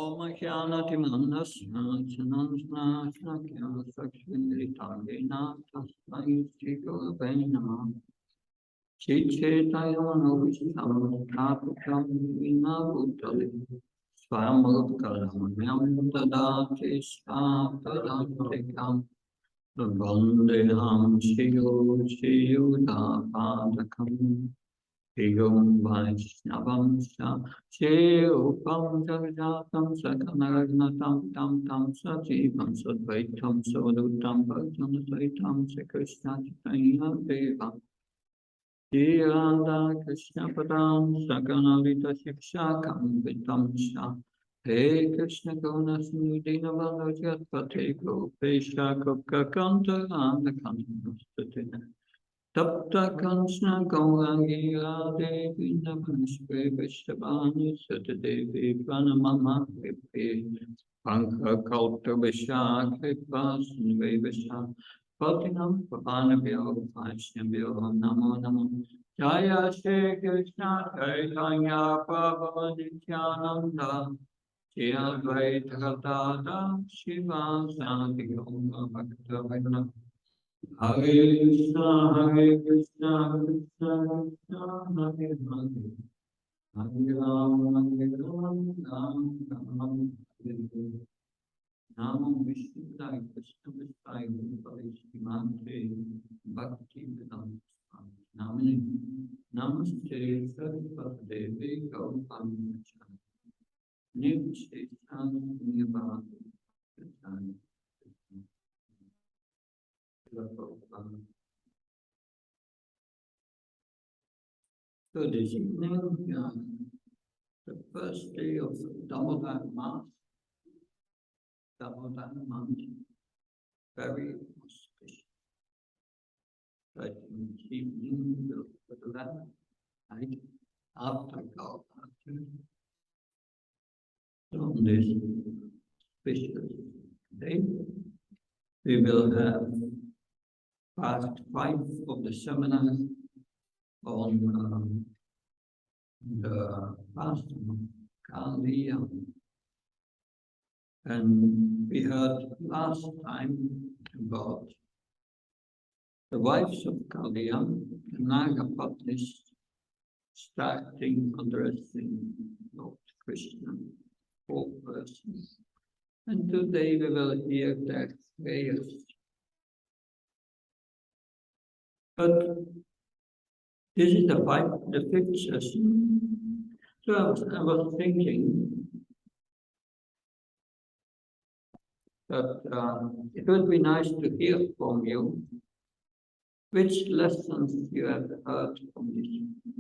Om Jnanati Manasya Chanandana Shakya Sakshindritangena Tasmai Shri Gurave Namah Chitayamanovistam Tapakam Vina Bhutale Swamurkalamyam Tadati Sapadantikam Vandeham Shiyudhapadakam Yom Vaishnavam Shirupam Jagajatam Sakanaragnatam Tam Tam Sajivam Sadvaitam Savadutam Bhajam Saitam Krishna Chaitanya Deva Dhiranda Krishna Padam Sakanalita Shikshakam Vitam Sha He Krishna Gona Smudina Vandajat Pate Gopesha Kopkakanta Anakanta Tapta Kanchna Gaurangi Radhe Vinamashve Vishabhani Satadevi Pranamama Kripe Pankha Kauta Visha Kripa Sunve Visha Patinam Pavanabhyo Vaishnavyo Namo Namo Jaya Shri Krishna Chaitanya Prabhu Nityananda Shri Advaita Gadadha Shiva Sati Gaura Bhakta Hare Krishna, Krishna Krishna, Hare Hare, Hare Rama, Rama, Hare Hare. Namo Vishnudev, Krishna Vishnudev, Vishimante, Bhakti Vedanta Swami. Namaste, Saraswati Devi, Gautami Chari. Namaste, Nivadi, Krishna. So this evening, the first day of Damodar Mass, Damodar month, very auspicious. But in the evening, the night after Gautam, so on this auspicious day, we will have part 5 of the seminar on the past Kaliya. And we heard last time about the wives of Kaliya, the Nagapatnis, starting addressing Lord Krishna, 4 persons. And today we will hear their prayers. But this is the 5th session. So I was thinking that it would be nice to hear from you which lessons you have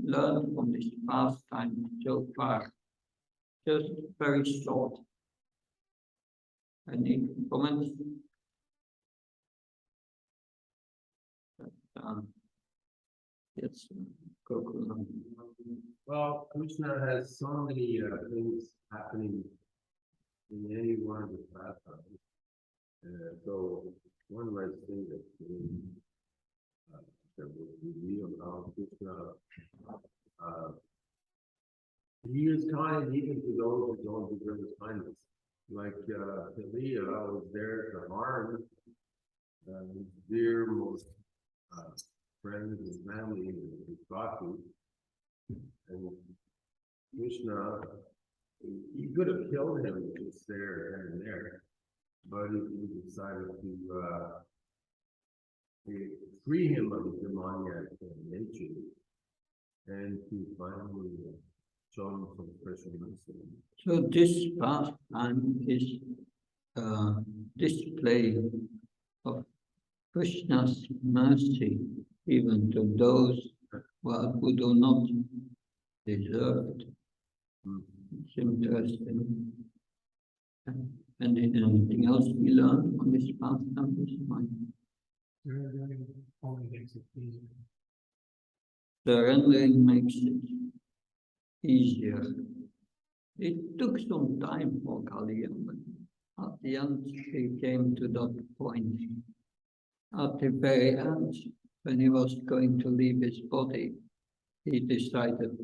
learned from this pastime so far. Just very short. Any comments? Yes, Gokula. Well, Krishna has so many things happening in any one of the pastimes. So one might think that that would reveal how Krishna he is kind even to those who don't deserve his kindness. Like Kaliya was there to harm his dearmost friends and family and his bhakti. And Krishna, he could have killed him just there and there, but he decided to free him of his demoniac nature and to finally show him some special mercy. So this pastime is a display of Krishna's mercy even to those who do not deserve it. It's interesting. And anything else we learn from this pastime this morning? Surrendering makes it easier. It took some time for Kaliya, but at the end he came to that point. At the very end, when he was going to leave his body, he decided,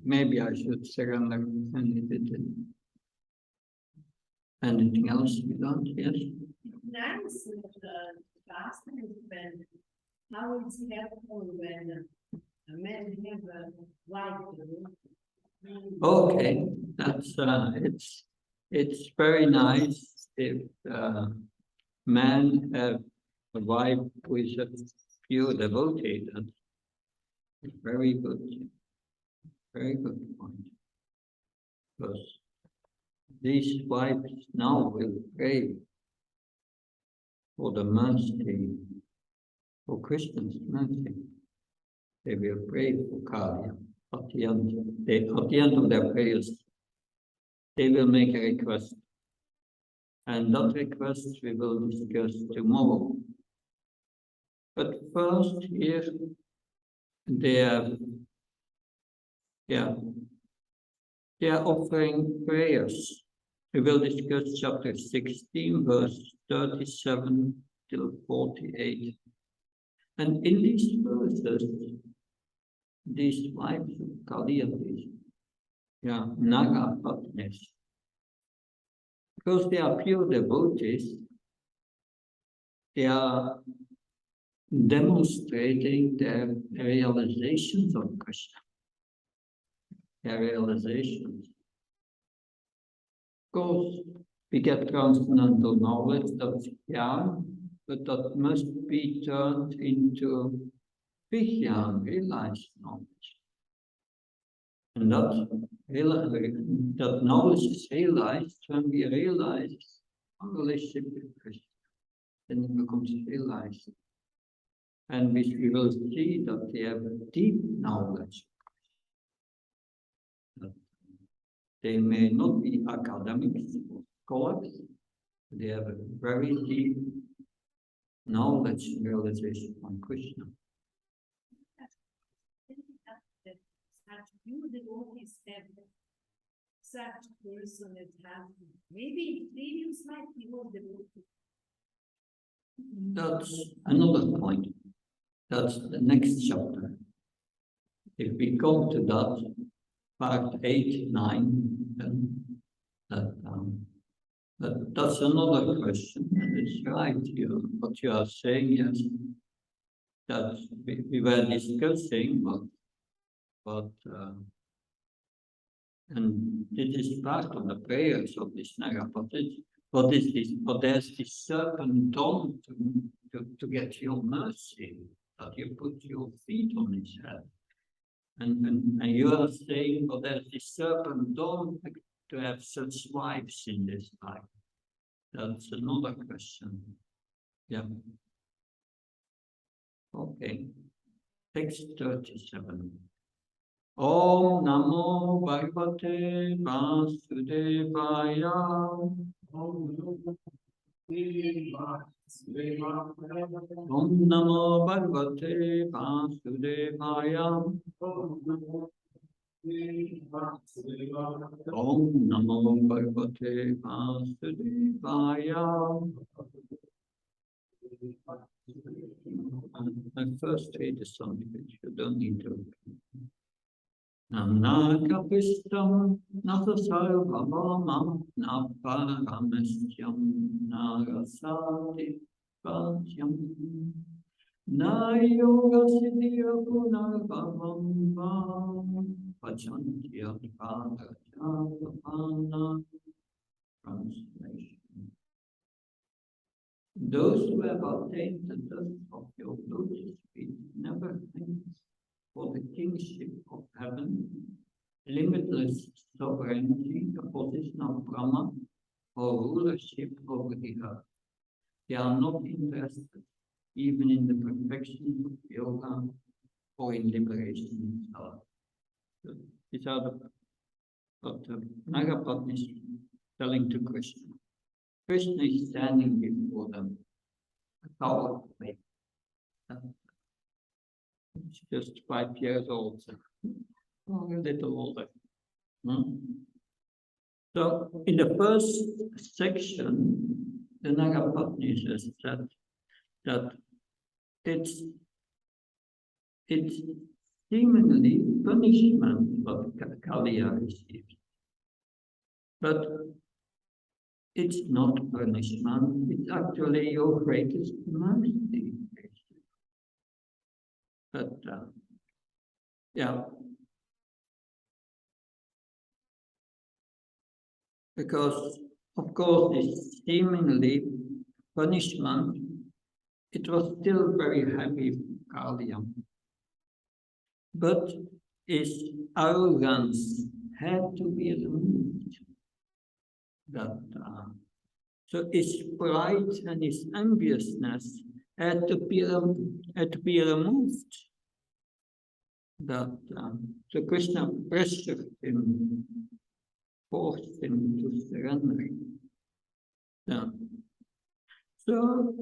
maybe I should surrender, and he didn't. Anything else we learned? Yes? Nice fasting has been how it's helpful when a man have a wife. Okay, that's it's very nice if man have a wife who is a pure devotee. That's very good point. Because these wives now will pray for the mercy, for Christians' mercy. They will pray for Kaliya. At the end of their prayers, they will make a request. And that request we will discuss tomorrow. But first here, they are offering prayers. We will discuss chapter 16, verse 37 till 48. And in these verses, these wives of Kaliya, Naga Patnis, because they are pure devotees, they are demonstrating their realizations of Krishna. Their realizations. Of course, we get transcendental knowledge, that's Jnana, but that must be turned into Vijnana, realized knowledge. And that knowledge is realized when we realize our relationship with Krishna. Then it becomes realized. And we will see that they have deep knowledge. They may not be academics or scholars, but they have a very deep knowledge and realization on Krishna. You devotees have such person that have maybe previous life he was devoted. That's another point. That's the next chapter. If we come to that, part 8, 9, then that's another question. It's right here. What you are saying is that we were discussing, but and this is part of the prayers of this Naga. What is this? But there's this serpent done to get your mercy, that you put your feet on his head. And you are saying, well, there's this serpent done to have such wives in this life. That's another question. Yeah. Okay. Text 37. Om Namo Bhagavate Vasudevaya. Om Namo Bhagavate Vasudevaya. Om Namo Bhagavate Vasudevaya. I first read the song, which you don't need to. Nakapistam nasasarvamam naparamasyam nagasati patyam nayoga siddhya punarbhavam pachanti adhikara. Translation. Those who have obtained the dust of your lotus feet never thanks for the kingship of heaven, limitless sovereignty, the position of Brahma, or rulership over the earth. They are not interested even in the perfection of yoga or in liberation itself. So these are what Nagapatni is telling to Krishna. Krishna is standing before them, a powerfully. It's just 5 years old, so a little older. So in the first section, the Nagapatni says that it's seemingly punishment what Kaliya receives. But it's not punishment, it's actually your greatest mercy. But yeah, because of course this seemingly punishment, it was still very heavy for Kaliya. But his arrogance had to be removed. So his pride and his enviousness had to be removed. So Krishna pressured him, forced him to surrender. So,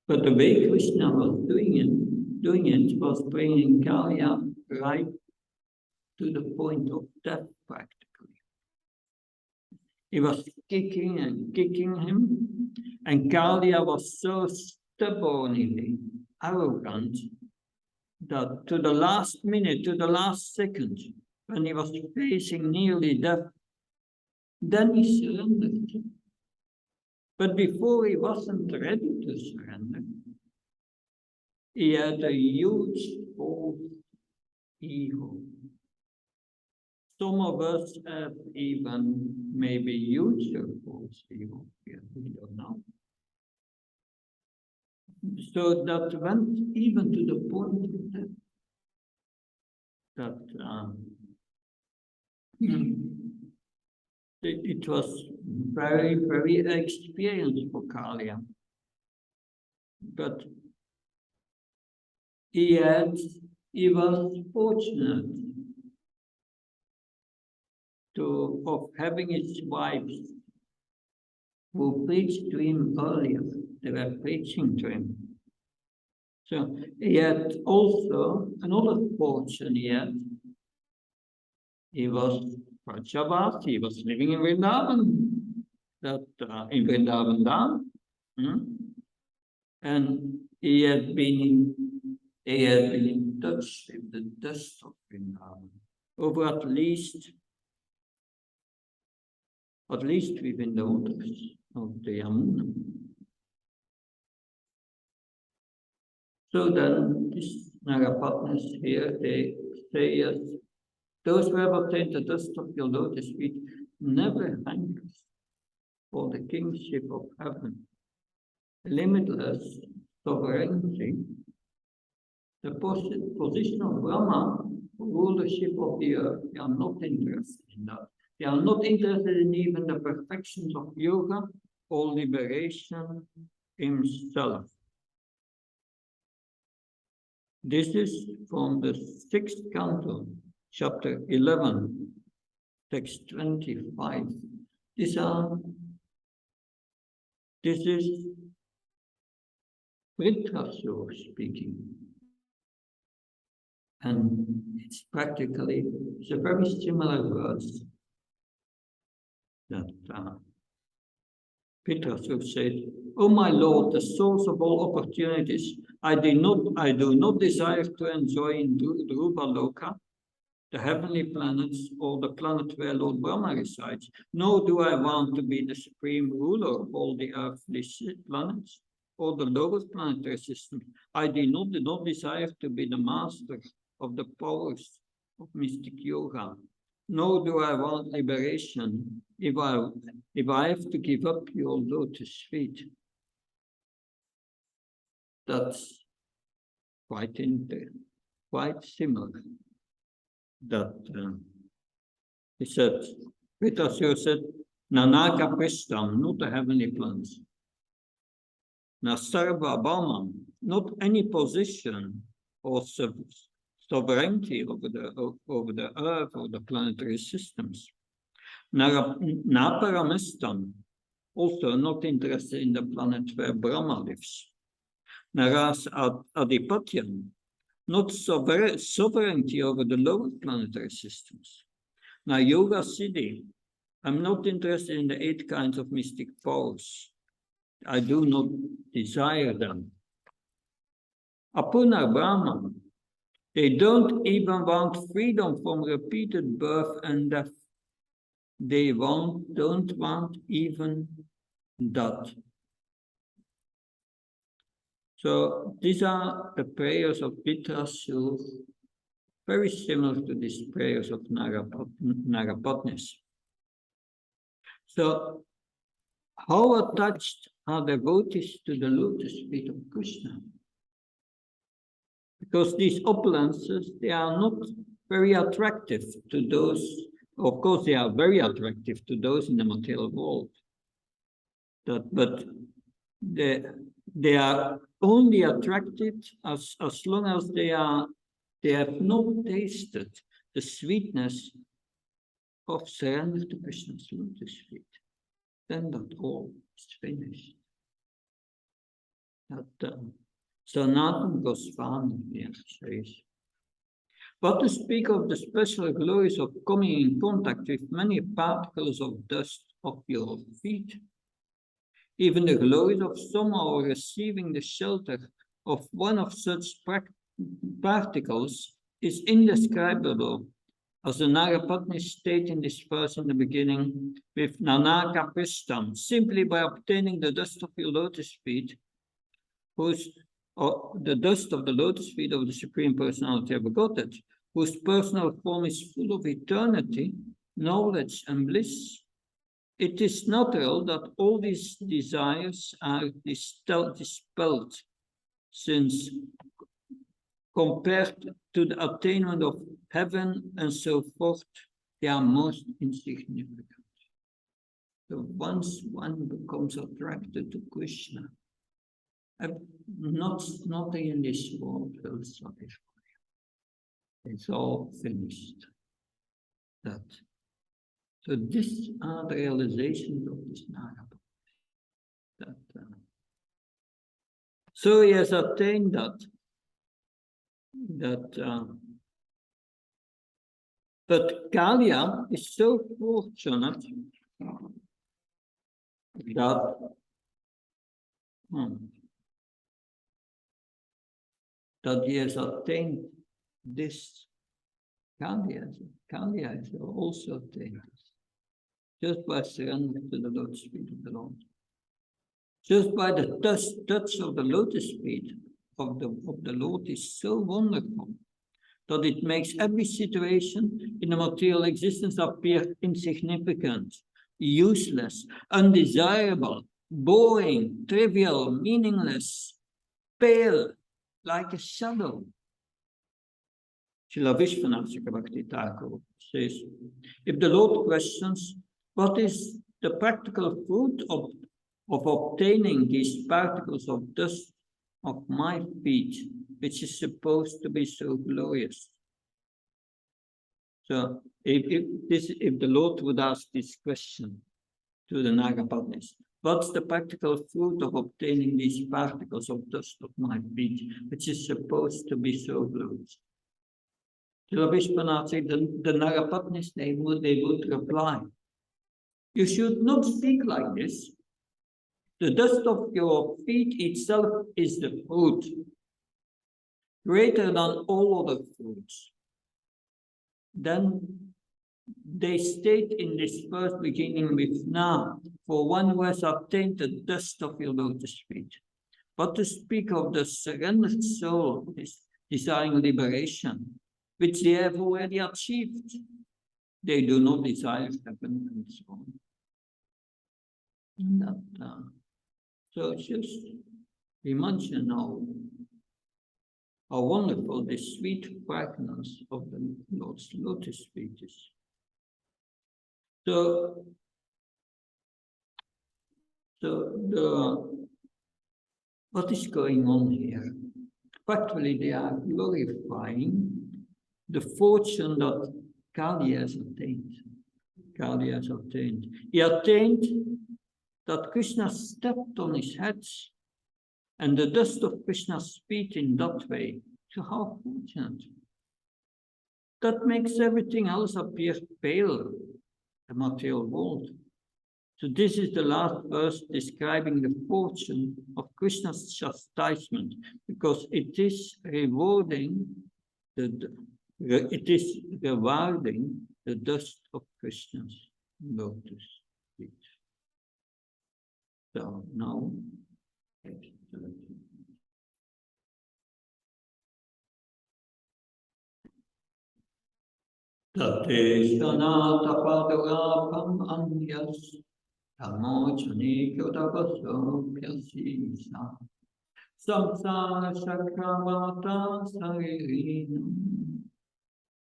but the way Krishna was doing it was bringing Kaliya right to the point of death, practically. He was kicking and kicking him, and Kaliya was so stubbornly arrogant that to the last minute, to the last second, when he was facing nearly death, then he surrendered. But before he wasn't ready to surrender, he had a huge false ego. Some of us have even maybe huger false ego. We don't know. So that went even to the point that it was very, very experienced for Kaliya. But he was fortunate of having his wives who preached to him earlier. They were preaching to him. So he had also another fortune he was Prajabhat, he was living in Vrindavan, in Vrindavan and he had been in touch with the dust of Vrindavan over at least within the waters of the Yamuna. So then these Nagapatnas here, they say, yes, those who have obtained the dust of your lotus feet never hankers for the kingship of heaven, limitless sovereignty, the position of Brahma, rulership of the earth. They are not interested in that. They are not interested in even the perfections of yoga or liberation himself. This is from the 6th canto, chapter 11, text 25. This is Bprs speaking. And it's a very similar verse that Bprs said, "Oh my Lord, the source of all opportunities, I do not desire to enjoy in Dhruva Loka, the heavenly planets, or the planet where Lord Brahma resides, nor do I want to be the supreme ruler of all the earthly planets or the lower planetary systems. I do not desire to be the master of the powers of mystic yoga, nor do I want liberation if I have to give up your lotus feet." That's quite similar. That he said, Bprs said, Nanaka Prishtam, not the heavenly plans. Nasarva Bhaman, not any position or sovereignty over the earth or the planetary systems. Naparamistam, also not interested in the planet where Brahma lives. Naras Adipatyam, not sovereignty over the lower planetary systems. Now, Yoga Siddhi, I'm not interested in the 8 kinds of mystic powers. I do not desire them. Apuna Brahman, they don't even want freedom from repeated birth and death. they don't want even that. So these are the prayers of Bprs, very similar to these prayers of Nagapatnis. So how attached are devotees to the lotus feet of Krishna? Because these opulences, they are not very attractive to those, of course they are very attractive to those in the material world, but they are only attractive as long as they have not tasted the sweetness of surrender to Krishna's lotus feet. Then that all is finished. Sanatana Goswami here says, but to speak of the special glories of coming in contact with many particles of dust of your feet, even the glories of somehow receiving the shelter of one of such particles is indescribable, as the Nagapatnis state in this verse in the beginning, with Nanaka Prishtam, simply by obtaining the dust of your lotus feet, the dust of the lotus feet of the Supreme Personality of Godhead, whose personal form is full of eternity, knowledge, and bliss. It is natural that all these desires are dispelled, since compared to the attainment of heaven and so forth, they are most insignificant. So once one becomes attracted to Krishna, nothing in this world will satisfy. It's all finished. So these are the realizations of this Nagapatnis. So he has attained that. But Kaliya is so fortunate that he has attained this. Kaliya has also attained this, just by surrendering to the lotus feet of the Lord. Just by the touch of the lotus feet of the Lord is so wonderful that it makes every situation in the material existence appear insignificant, useless, undesirable, boring, trivial, meaningless, pale, like a shadow. Srila Vishwanath Chakravarti Thakur says, if the Lord questions, what is the practical fruit of obtaining these particles of dust of my feet, which is supposed to be so glorious? So if the Lord would ask this question to the Nagapatnis, what's the practical fruit of obtaining these particles of dust of my feet, which is supposed to be so glorious? Srila Vishwanath said, the Nagapatnis, they would reply, you should not speak like this. The dust of your feet itself is the fruit, greater than all other fruits. Then they state in this verse beginning with now, for one who has obtained the dust of your lotus feet. But to speak of the surrendered soul is desiring liberation, which they have already achieved. They do not desire heaven and so on. So just imagine how wonderful this sweet fragrance of the Lord's lotus feet is. So what is going on here? Actually, they are glorifying the fortune that Kaliya has attained. Kaliya has attained. He attained that Krishna stepped on his head and the dust of Krishna's feet in that way. So how fortunate. That makes everything else appear pale, the material world. So this is the last verse describing the fortune of Krishna's chastisement, because it is rewarding the dust of Krishna's lotus feet. So now, Tate Sanata Padurapam Anyas Tamochani Kyotavaso Pyasisa Samsara Sakramata Saririnam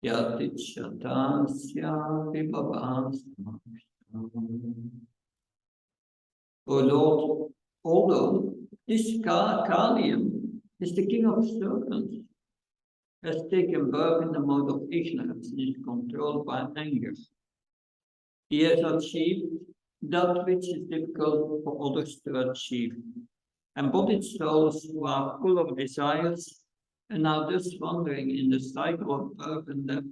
Yatichatasya Vibhavastam. O Lord, although this Kaliya is the king of serpents, has taken birth in the mode of ignorance and is controlled by anger. He has achieved that which is difficult for others to achieve. Embodied souls who are full of desires and are thus wandering in the cycle of birth and death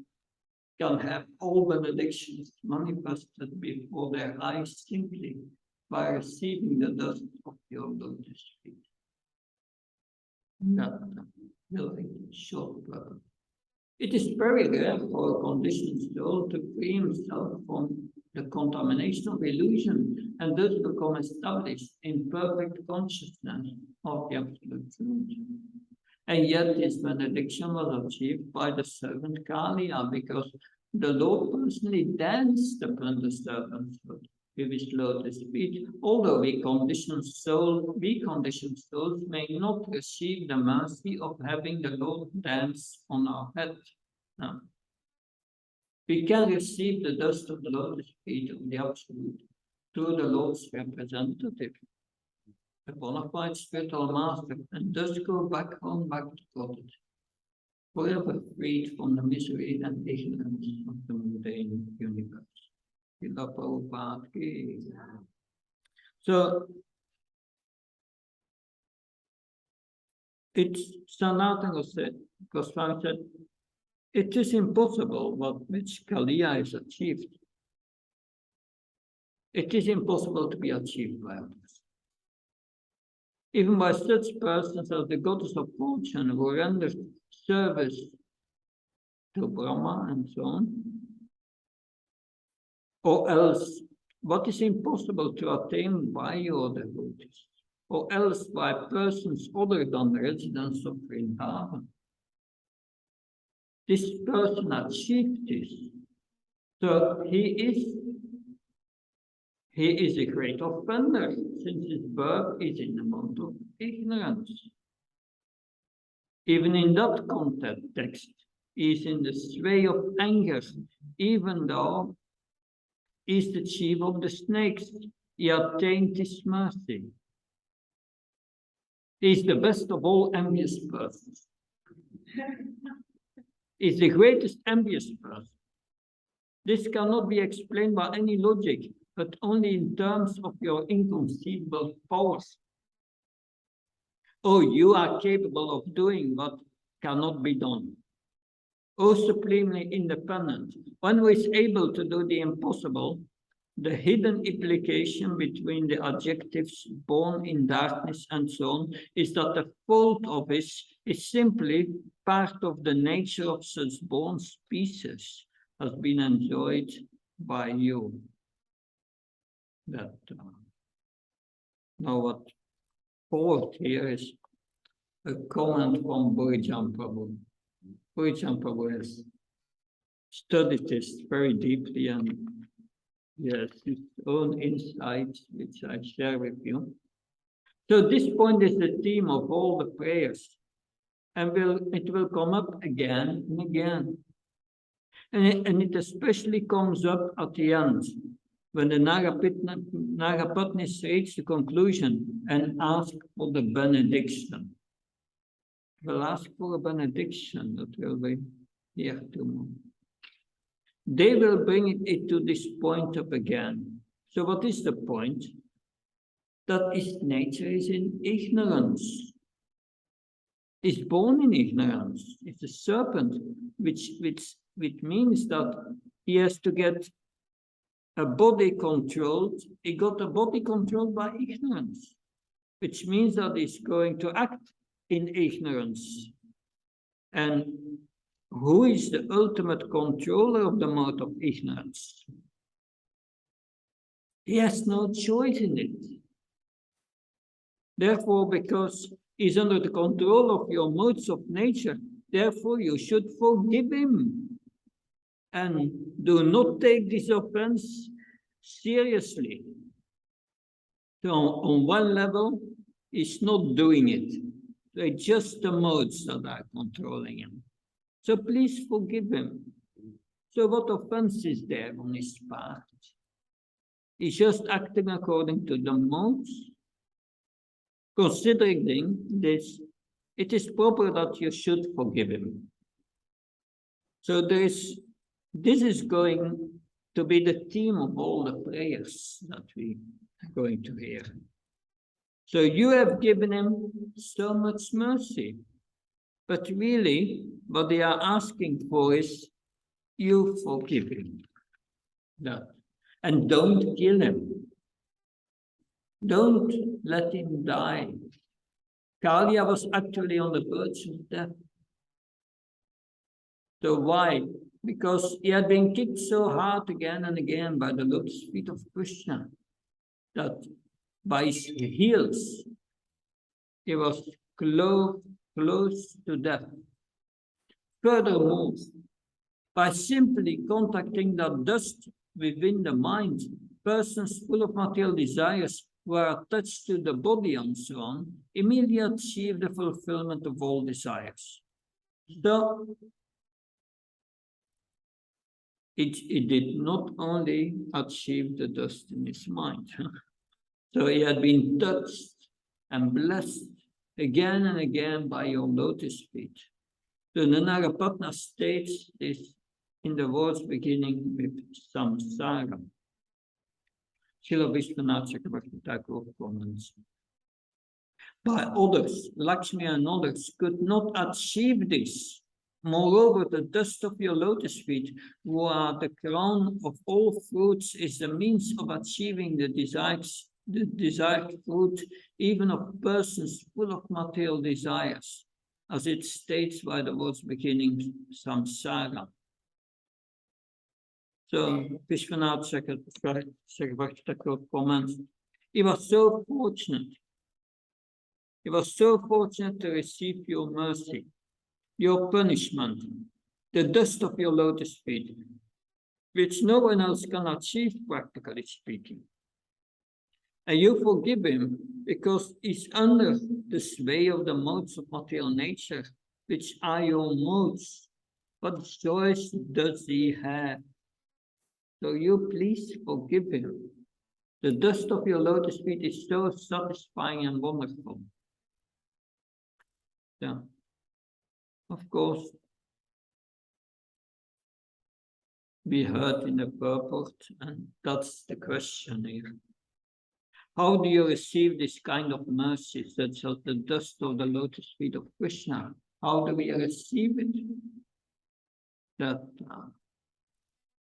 can have all benedictions manifested before their eyes simply by receiving the dust of your lotus feet. That will short purpose. It is very rare for a conditioned soul to free himself from the contamination of illusion and thus become established in perfect consciousness of the absolute truth. And yet this benediction was achieved by the servant Kaliya, because the Lord personally danced upon the servant's foot with his lotus feet, although we conditioned souls may not receive the mercy of having the Lord dance on our head. No. We can receive the dust of the lotus feet of the Absolute through the Lord's representative, the bona fide spiritual master, and thus go back home, back to God, forever freed from the misery and ignorance of the mundane universe. So, it's Sanatana Goswami said, it is impossible what which Kaliya has achieved. It is impossible to be achieved by others. Even by such persons as the goddess of fortune who renders service to Brahma and so on. Or else, what is impossible to attain by your devotees? Or else by persons other than the residents of Vrindavan. This person achieved this. So he is a great offender, since his birth is in the mode of ignorance. Even in that context, he is in the sway of anger, even though he is the chief of the snakes. He attained his mercy. He is the best of all envious persons. He is the greatest envious person. This cannot be explained by any logic, but only in terms of your inconceivable powers. Oh, you are capable of doing what cannot be done. Oh, supremely independent, one who is able to do the impossible. The hidden implication between the adjectives born in darkness and so on is that the fault of this is simply part of the nature of such born species, has been enjoyed by you. That now what fourth here is a comment from Burijan Prabhu. Burijan Prabhu has studied this very deeply and yes, his own insights, which I share with you. So this point is the theme of all the prayers, and it will come up again and again. And it especially comes up at the end, when the Nagapatnis reach the conclusion and ask for the benediction. We'll ask for a benediction that will be here tomorrow. They will bring it to this point up again. So what is the point? That his nature is in ignorance. He's born in ignorance. It's a serpent, which means that he has to get a body controlled. He got a body controlled by ignorance, which means that he's going to act in ignorance. And who is the ultimate controller of the mode of ignorance? He has no choice in it. Therefore, because he's under the control of your modes of nature, therefore you should forgive him. And do not take this offense seriously. So on one level, he's not doing it. They're just the modes that are controlling him. So please forgive him. So what offense is there on his part? He's just acting according to the modes. Considering this, it is proper that you should forgive him. So this is going to be the theme of all the prayers that we are going to hear. So you have given him so much mercy, but really what they are asking for is you forgive him. That. And don't kill him. Don't let him die. Kaliya was actually on the verge of death. So why? Because he had been kicked so hard again and again by the lotus feet of Krishna that by his heels he was close to death. Furthermore, by simply contacting that dust within the mind, persons full of material desires who are attached to the body and so on, immediately achieve the fulfillment of all desires. So, it did not only achieve the dust in his mind. So he had been touched and blessed again and again by your lotus feet. So the Narapatna states this in the words beginning with samsara. Srila Vishwanath Chakravarti Thakur comments. By others, Lakshmi and others could not achieve this. Moreover, the dust of your lotus feet, who are the crown of all fruits, is the means of achieving the desired fruit, even of persons full of material desires, as it states by the words beginning samsara. So Vishwanath Chakravarti Thakur comments, he was so fortunate. He was so fortunate to receive your mercy, your punishment, the dust of your lotus feet, which no one else can achieve, practically speaking. And you forgive him because he's under the sway of the modes of material nature, which are your modes. What choice does he have? So you please forgive him. The dust of your lotus feet is so satisfying and wonderful. Yeah. Of course, we heard in the purport, and that's the question here. How do you receive this kind of mercy, such as the dust of the lotus feet of Krishna? How do we receive it?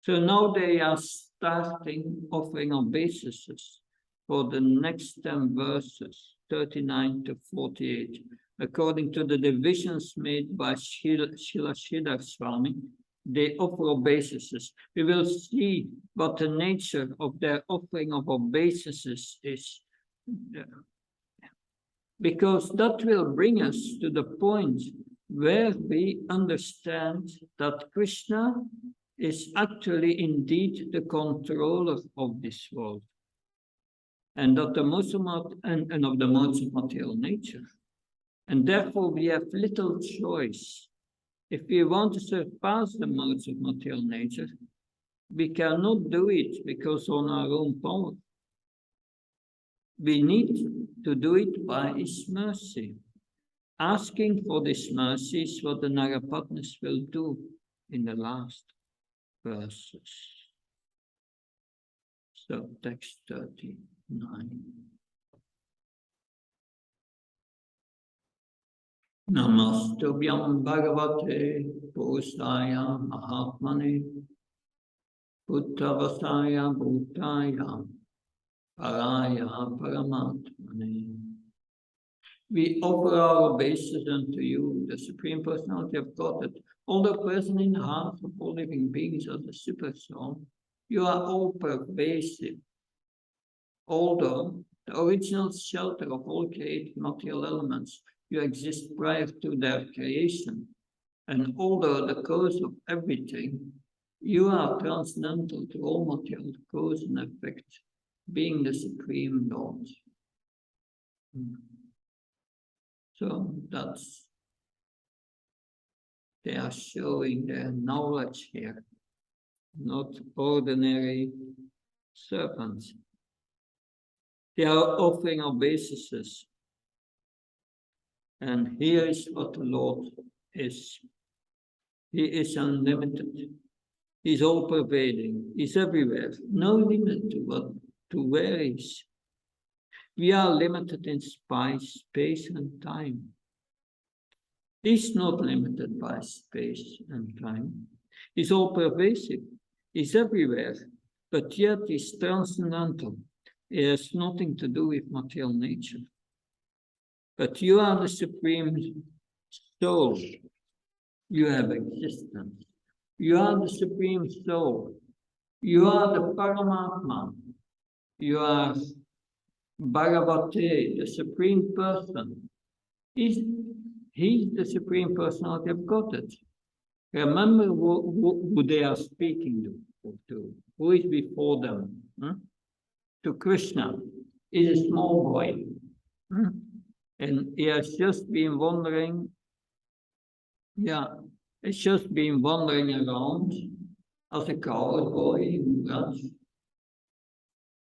So now they are starting offering obeisances for the next 10 verses, 39 to 48. According to the divisions made by Srila Sridhar Swami, they offer obeisances. We will see what the nature of their offering of obeisances is. Because that will bring us to the point where we understand that Krishna is actually indeed the controller of this world. And that the modes of the modes of material nature. And therefore we have little choice. If we want to surpass the modes of material nature, we cannot do it because on our own power. We need to do it by his mercy. Asking for this mercy is what the Narapatnas will do in the last verses. So text 39. Namastubhyam Bhagavate Purusaya Mahatmane Buddhavasaya Bhutaya Paraya Paramatmane. We offer our obeisance unto you, the Supreme Personality of Godhead, all the present in the hearts of all living beings as the Super Soul. You are all pervasive. Although the original shelter of all created material elements, you exist prior to their creation, and although the cause of everything, you are transcendental to all material cause and effect, being the supreme Lord. So that's, they are showing their knowledge here, not ordinary servants. They are offering obeisances. And here is what the Lord is. He is unlimited. He's all pervading. He's everywhere. No limit to where he is. We are limited in space and time. He's not limited by space and time. He's all pervasive. He's everywhere, but yet he's transcendental. It has nothing to do with material nature. But you are the supreme soul. You have existence. You are the supreme soul. You are the Paramatma. You are Bhagavate, the supreme person. He's the supreme personality of Godhead. Remember who they are speaking to. Who is before them? To Krishna. He's a small boy. And he has just been wandering. It's just been wandering around as a cowboy who runs.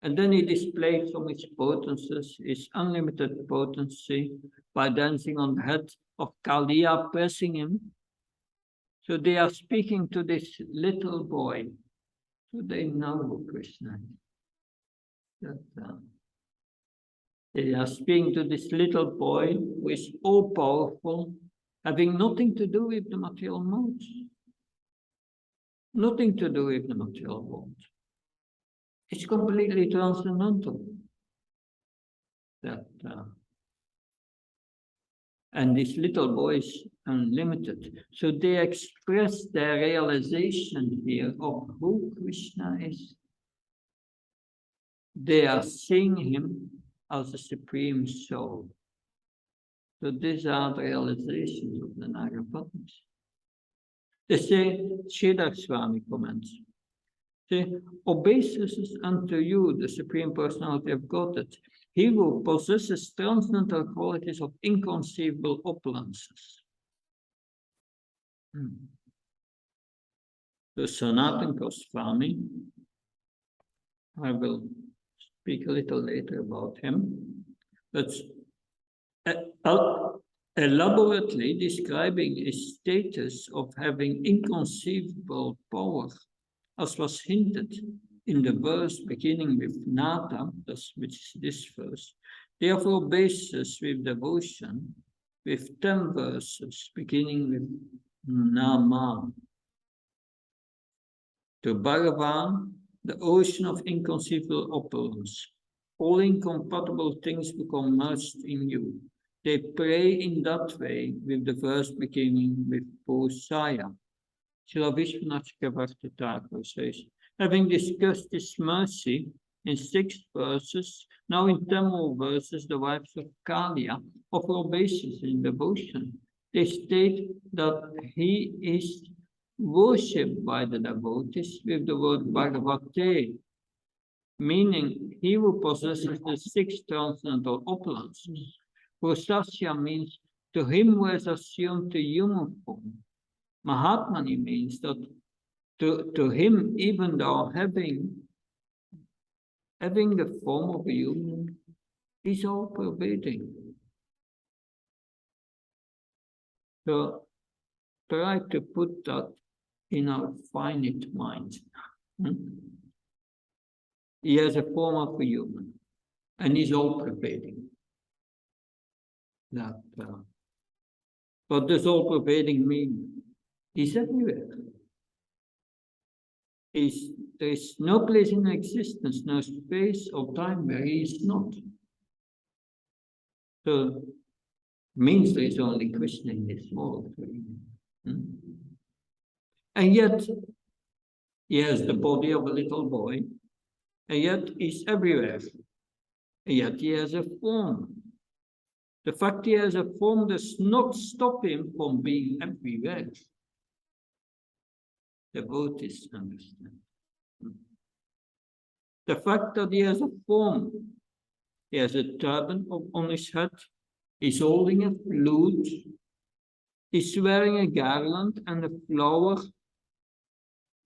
And then he displays some of his potencies, his unlimited potency, by dancing on the head of Kaliya, pressing him. So they are speaking to this little boy. So they know who Krishna is. They are speaking to this little boy who is all powerful, having nothing to do with the material modes. Nothing to do with the material world. It's completely transcendental. And this little boy is unlimited. So they express their realization here of who Krishna is. They are seeing him as the supreme soul. So these are the realizations of the Nagapatas. They say, Sridhar Swami comments, say, obeisances unto you, the Supreme Personality of Godhead, he who possesses transcendental qualities of inconceivable opulences. The Sanatana Goswami, I will speak a little later about him, but elaborately describing his status of having inconceivable power, as was hinted in the verse beginning with Nata, which is this verse. Therefore, basis with devotion, with 10 verses beginning with Nama. To Bhagavan, the ocean of inconceivable opulence, all incompatible things become merged in you. They pray in that way with the verse beginning with Posaya. Srila Vishwanath Chakravarti Thakur says, having discussed this mercy in 6 verses, now in 10 more verses, the wives of Kaliya offer obeisance in devotion. They state that he is worshipped by the devotees with the word Bhagavate, meaning he who possesses the 6 transcendental opulences. Prasasya means to him who has assumed the human form. Mahatmani means that to him, even though having the form of a human, is all pervading. So try to put that in our finite mind. He has a form of a human, and he's all pervading. What does all pervading mean? He's everywhere. There is no place in existence, no space or time where he is not. So means there is only Krishna in this world. And yet he has the body of a little boy, and yet he's everywhere. yet he has a form. The fact he has a form does not stop him from being everywhere. The Buddhists understand. The fact that he has a form, he has a turban on his head, he's holding a flute, he's wearing a garland and a flower,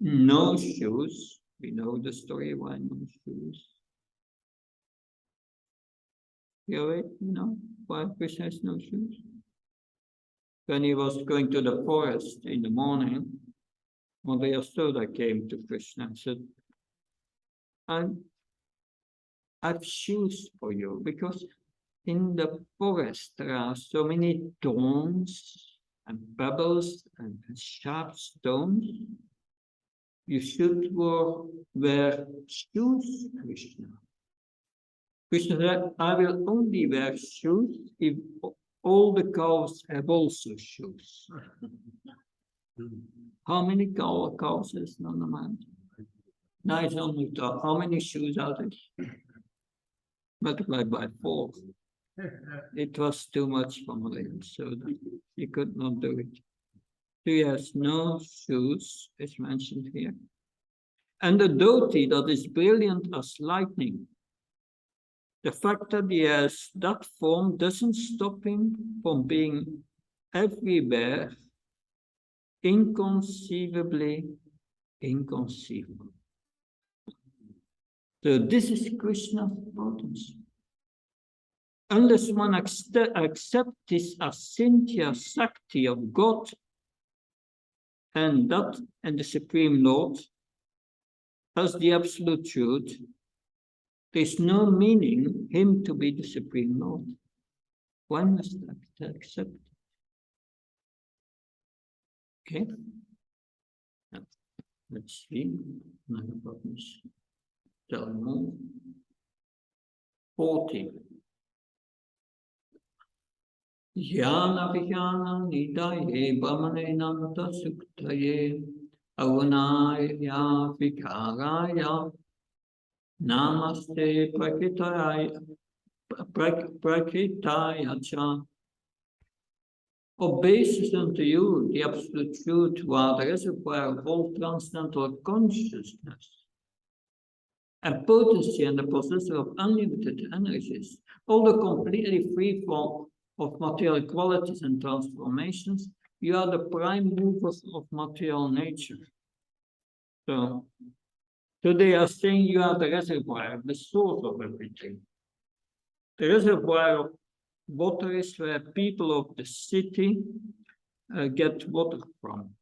no shoes. We know the story why no shoes. You know why Krishna has no shoes? When he was going to the forest in the morning, Mother Yasoda came to Krishna and said, I have shoes for you, because in the forest there are so many thorns and pebbles and sharp stones. You should wear shoes, Krishna. Krishna said, I will only wear shoes if all the cows have also shoes. How many cows is on the mountain? Now it's only talk. How many shoes are there? Multiplied by 4. It was too much for Malay, so he could not do it. So he has no shoes, is mentioned here. And the dhoti that is brilliant as lightning. The fact that he has that form doesn't stop him from being everywhere, inconceivably inconceivable. So this is Krishna's potency. Unless one accepts this asintya Sakti of God and the Supreme Lord as the absolute truth, there's no meaning him to be the Supreme Lord. One must accept it. Okay? Now, let's see. Talmud 40. Jnana vijnana nidaye bhamane nanta suktaye avunaya vikaraya namaste prakritaya cha. Obeys unto you the absolute truth, who are the reservoir of all transcendental consciousness and potency and the possessor of unlimited energies, although completely free of material qualities and transformations, you are the prime movers of material nature. So they are saying you are the reservoir, the source of everything. The reservoir of water is where people of the city get water from.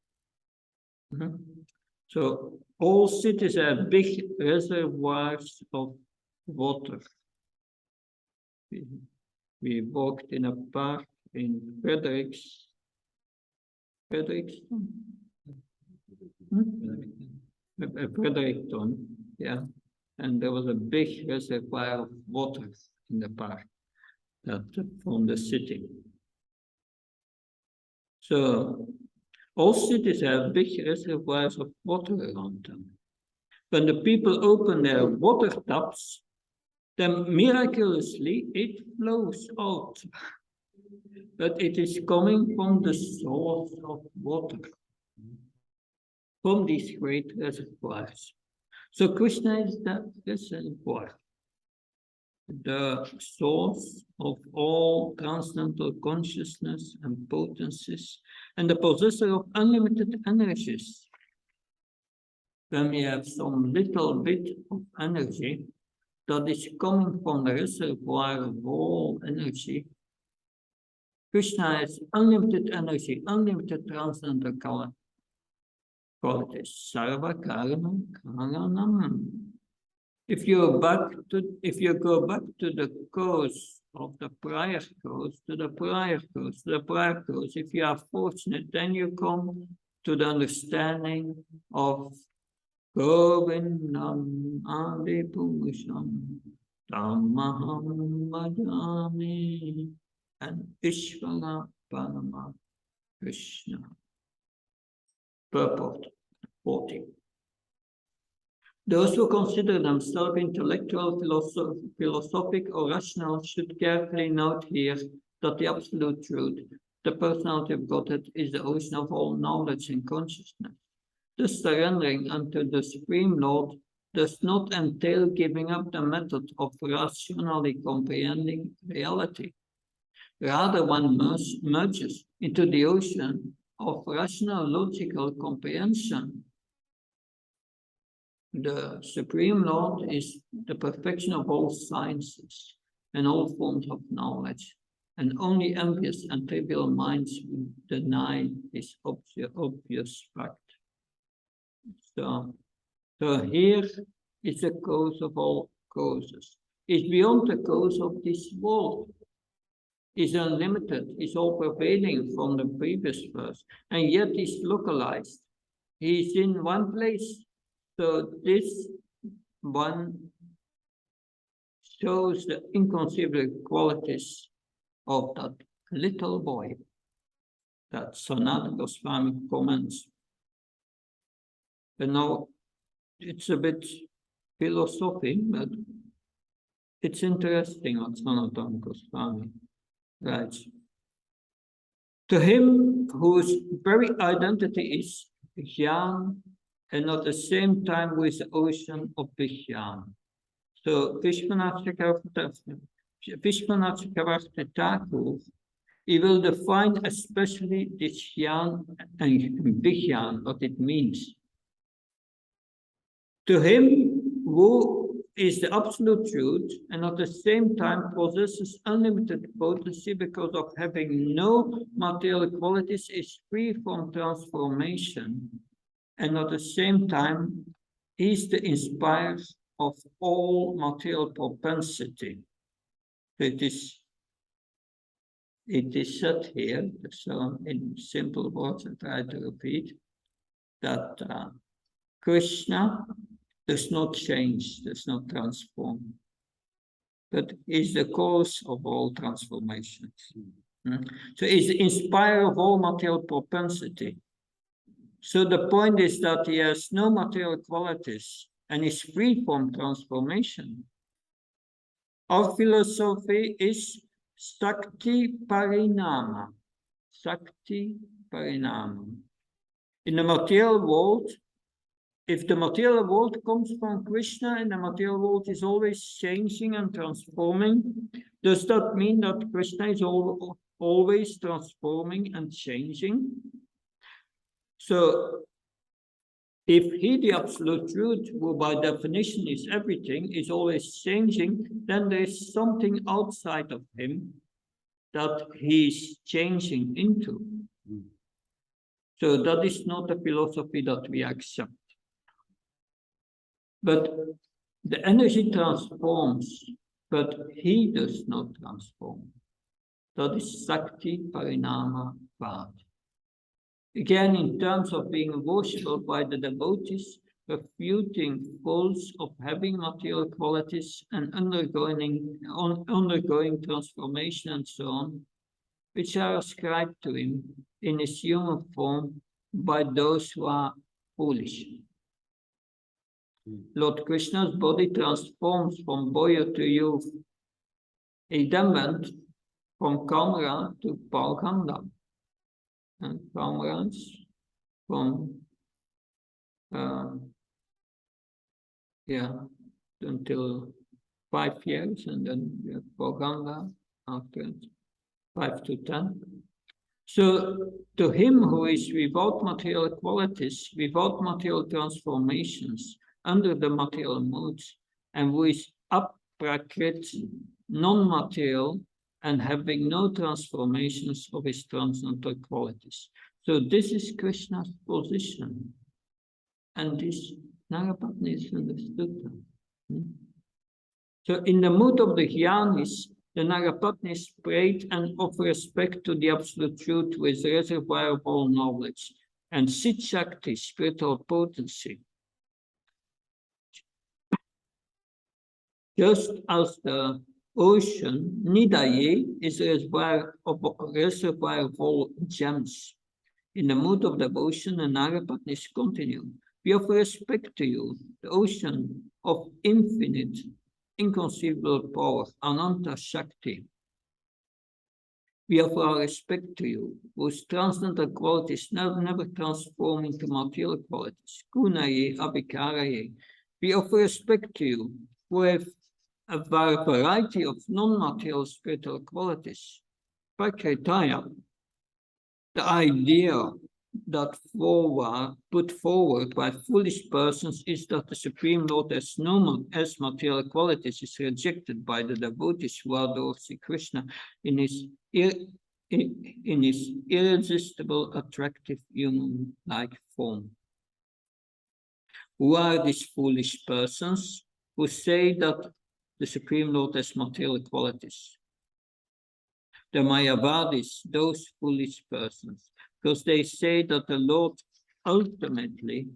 So all cities have big reservoirs of water. We walked in a park in Fredericton, yeah, and there was a big reservoir of water in the park from the city. So all cities have big reservoirs of water around them. When the people open their water taps, then miraculously it flows out. But it is coming from the source of water, from these great reservoirs. So Krishna is that reservoir, the source of all transcendental consciousness and potencies, and the possessor of unlimited energies. When we have some little bit of energy that is coming from the reservoir of all energy, Krishna has unlimited energy, unlimited transcendental qualities. Sarva karma karanam. If you go back to the cause of the prior cause, if you are fortunate, then you come to the understanding of Govindam Adipurusham Tamaham Bhajami and Ishvara Parama Krishna. Purport 40. Those who consider themselves intellectual, philosophic, or rational should carefully note here that the absolute truth, the personality of Godhead, is the ocean of all knowledge and consciousness. The surrendering unto the Supreme Lord does not entail giving up the method of rationally comprehending reality. Rather, one merges into the ocean of rational logical comprehension. The Supreme Lord is the perfection of all sciences and all forms of knowledge, and only envious and trivial minds deny this obvious fact. So here is the cause of all causes. It's beyond the cause of this world. Is unlimited, is all pervading from the previous verse, and yet is localized. He is in one place. So this one shows the inconceivable qualities of that little boy that Sanat Goswami comments. And now it's a bit philosophy, but it's interesting what Sanatana Goswami writes. To him whose very identity is Jnana, and at the same time with the ocean of Vijnana. So Vishwanath Chakravarti Thakur, he will define especially this Jnana and Vijnana, what it means. To him who is the absolute truth and at the same time possesses unlimited potency because of having no material qualities, is free from transformation, and at the same time is the inspirer of all material propensity. It is said here, so in simple words I try to repeat, that Krishna does not change, does not transform, but is the cause of all transformations. So is the inspirer of all material propensity. So the point is that he has no material qualities and is free from transformation. Our philosophy is Sakti Parinama. Sakti Parinama. In the material world, if the material world comes from Krishna and the material world is always changing and transforming, does that mean that Krishna is always transforming and changing? So, if he, the absolute truth, who by definition is everything, is always changing, then there is something outside of him that he is changing into. So that is not a philosophy that we accept. But the energy transforms, but he does not transform. That is Sakti Parinama Vad. Again, in terms of being worshipped by the devotees, refuting faults of having material qualities and undergoing transformation and so on, which are ascribed to him in his human form by those who are foolish. Lord Krishna's body transforms from boy to youth. He then went from Kamra to Pauganda, and Kamras from until 5 years, and then Pauganda after 5 to 10. So to him who is without material qualities, without material transformations, under the material moods, and who is aprakrit, non-material, and having no transformations of his transcendental qualities. So this is Krishna's position, and this Narapatni is understood. So in the mood of the Jnanis, the Narapatnis prayed and offer respect to the absolute truth with the reservoir of all knowledge, and Sit Shakti, spiritual potency. Just as the ocean, Nidaye, is a reservoir of all gems. In the mood of devotion, the Narapatnis continue. We offer respect to you, the ocean of infinite, inconceivable power, Ananta Shakti. We offer our respect to you, whose transcendental qualities never transform into material qualities. Gunaye, Abhikaraye. We offer respect to you, who have a variety of non-material spiritual qualities. Prakritaya, the idea that put forward by foolish persons is that the Supreme Lord as material qualities is rejected by the devotees who adore Sri Krishna in his irresistible, attractive human-like form. Who are these foolish persons who say that the Supreme Lord has material qualities? The Mayavadis, those foolish persons, because they say that the Lord ultimately,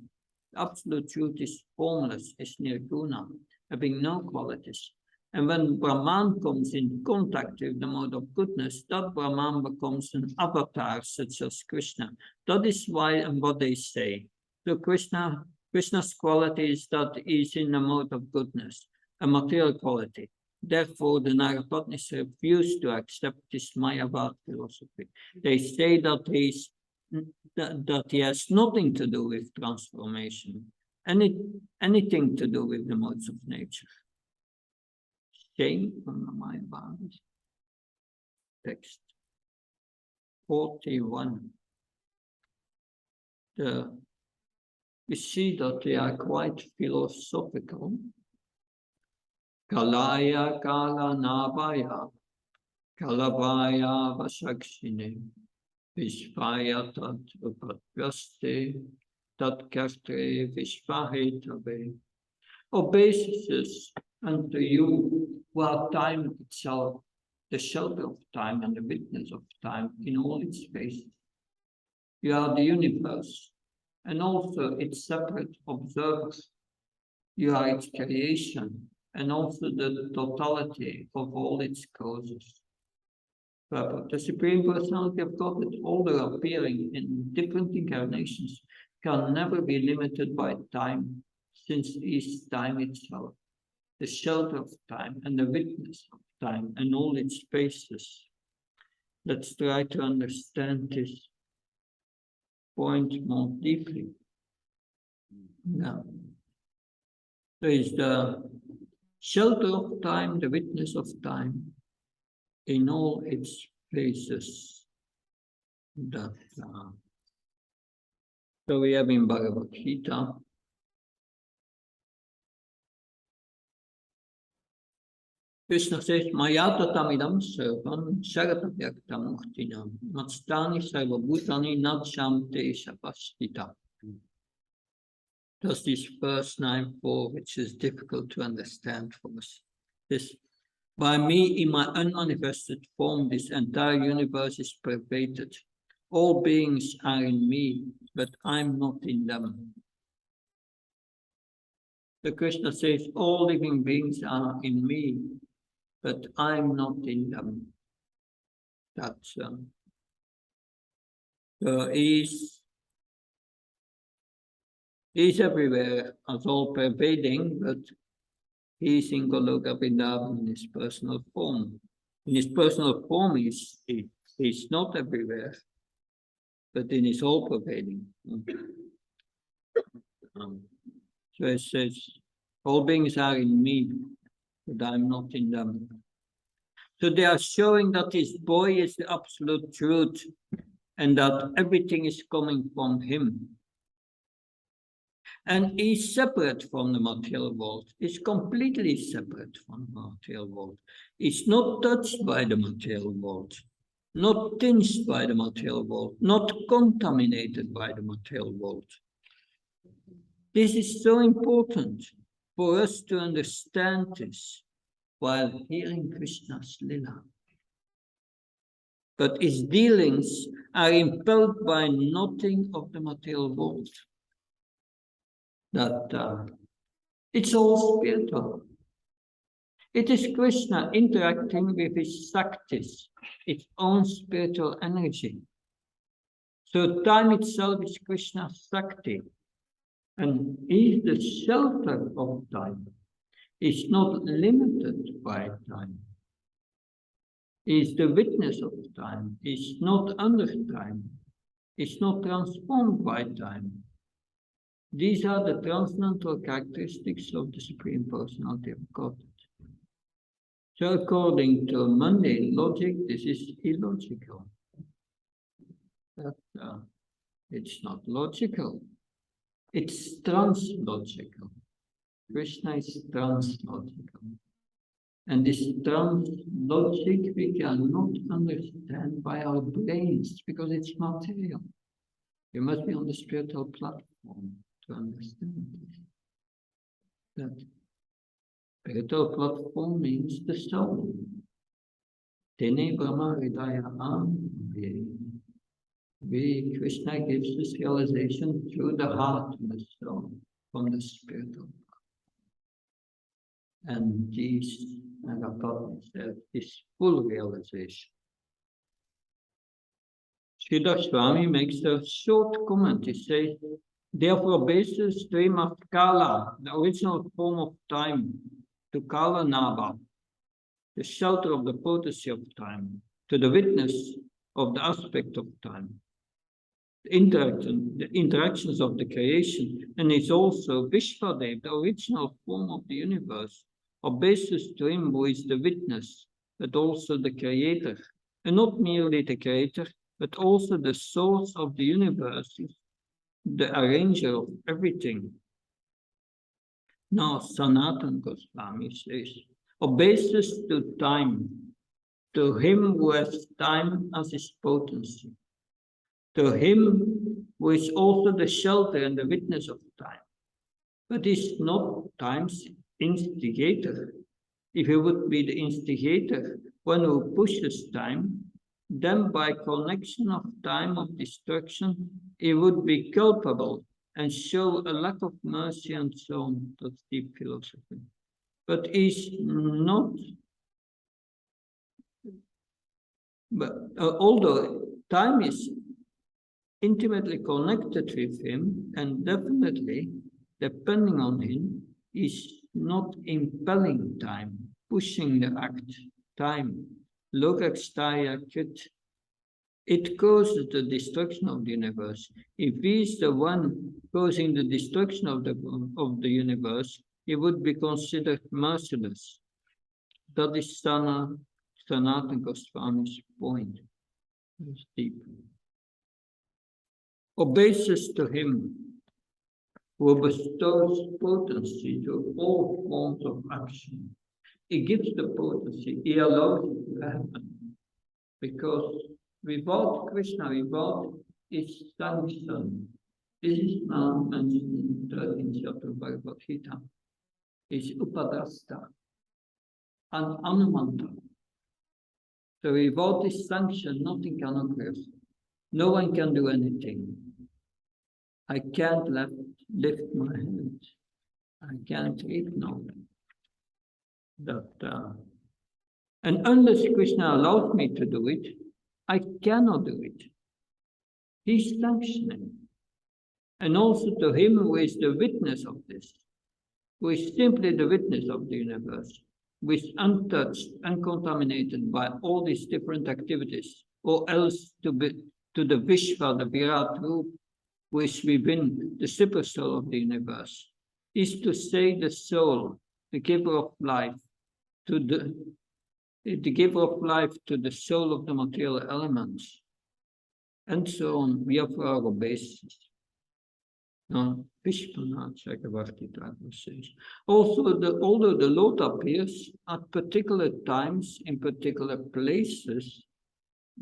the absolute truth is formless, is nirguna, having no qualities. And when Brahman comes in contact with the mode of goodness, that Brahman becomes an avatar such as Krishna. That is why and what they say. So Krishna's quality is that he is in the mode of goodness, a material quality. Therefore, the Nagapatnis refuse to accept this Mayavad philosophy. They say that he has nothing to do with transformation, anything to do with the modes of nature. Shame from the Mayavad text 41. We see that they are quite philosophical. Kalaya kala nabaya, kalavaya vasakshine, vishvaya tat upatvaste, tat kastre vishvahetabe. Obeisances unto you who are time itself, the shelter of time and the witness of time in all its phases. You are the universe and also its separate observers. You are its creation and also the totality of all its causes. But the Supreme Personality of Godhead, although appearing in different incarnations, can never be limited by time, since he is time itself, the shelter of time and the witness of time and all its phases. Let's try to understand this point more deeply. Now, there is the shelter of time, the witness of time, in all its phases. So we have in Bhagavad Gita, Krishna says, Mayata tamidam sarvam sarvabhyakta muktinam matstani sarvabhutani natsamte sapastita. That's this verse 9.4, which is difficult to understand for us. This, by me, in my unmanifested form, this entire universe is pervaded. All beings are in me, but I'm not in them. So Krishna says, all living beings are in me, but I'm not in them. That's so he's everywhere, as all pervading, but he's in Goloka Vrindavan in his personal form. In his personal form, he's not everywhere, but in his all pervading. So it says, all beings are in me, but I'm not in them. So they are showing that this boy is the absolute truth and that everything is coming from him. And he's separate from the material world. He's completely separate from the material world. He's not touched by the material world, not tinged by the material world, not contaminated by the material world. This is so important for us to understand this while hearing Krishna's Lila. But his dealings are impelled by nothing of the material world. That it's all spiritual. It is Krishna interacting with his Shaktis, its own spiritual energy. So time itself is Krishna's Shakti. and is the shelter of time. Is not limited by time. Is the witness of time. Is not under time. Is not transformed by time. These are the transcendental characteristics of the Supreme Personality of Godhead. So according to mundane logic, this is illogical. But it's not logical. It's translogical. Krishna is translogical. And this translogic we cannot understand by our brains because it's material. You must be on the spiritual platform to understand this. That spiritual platform means the soul. Tene Brahma Hridaya Krishna gives this realization through the heart of the soul, from the spiritual. And these Nagapatas have this full realization. Sridhar Swami makes a short comment. He says, therefore, basis stream of Kala, the original form of time, to Kala Naba, the shelter of the potency of time, to the witness of the aspect of time, the interactions of the creation, and is also Vishvadev, the original form of the universe, obeses to him who is the witness, but also the creator, and not merely the creator, but also the source of the universe, the arranger of everything. Now, Sanatana Goswami says, obeses to time, to him who has time as his potency, to him who is also the shelter and the witness of time, but is not time's instigator. If he would be the instigator, one who pushes time, then by connection of time of destruction, he would be culpable and show a lack of mercy and so on. That's deep philosophy. But he's not, but although time is intimately connected with him and definitely depending on him, is not impelling time, pushing the act, time. Lokakstaya krit. It causes the destruction of the universe. If he is the one causing the destruction of the universe, he would be considered merciless. That is Sanatana Goswami's point. It's deep. Obeses to him who bestows potency to all forms of action. He gives the potency, he allows it to happen. Because without Krishna, without his sanction, this is now mentioned in the 13th chapter of Bhagavad Gita, is Upadasta and Anumanta. So without his sanction, nothing can occur. No one can do anything. I can't lift my hand. I can't eat now. And unless Krishna allows me to do it, I cannot do it. He's sanctioning. And also to him who is the witness of this, who is simply the witness of the universe, who is untouched, uncontaminated by all these different activities, or else to the Vishva, the Virat Roop, who is within the super soul of the universe, is to say the soul, the giver of life, to the giver of life to the soul of the material elements, and so on. We have our obeisance. Now, Vishwanath Chakravarti Thakur says, also, although the Lord appears at particular times in particular places,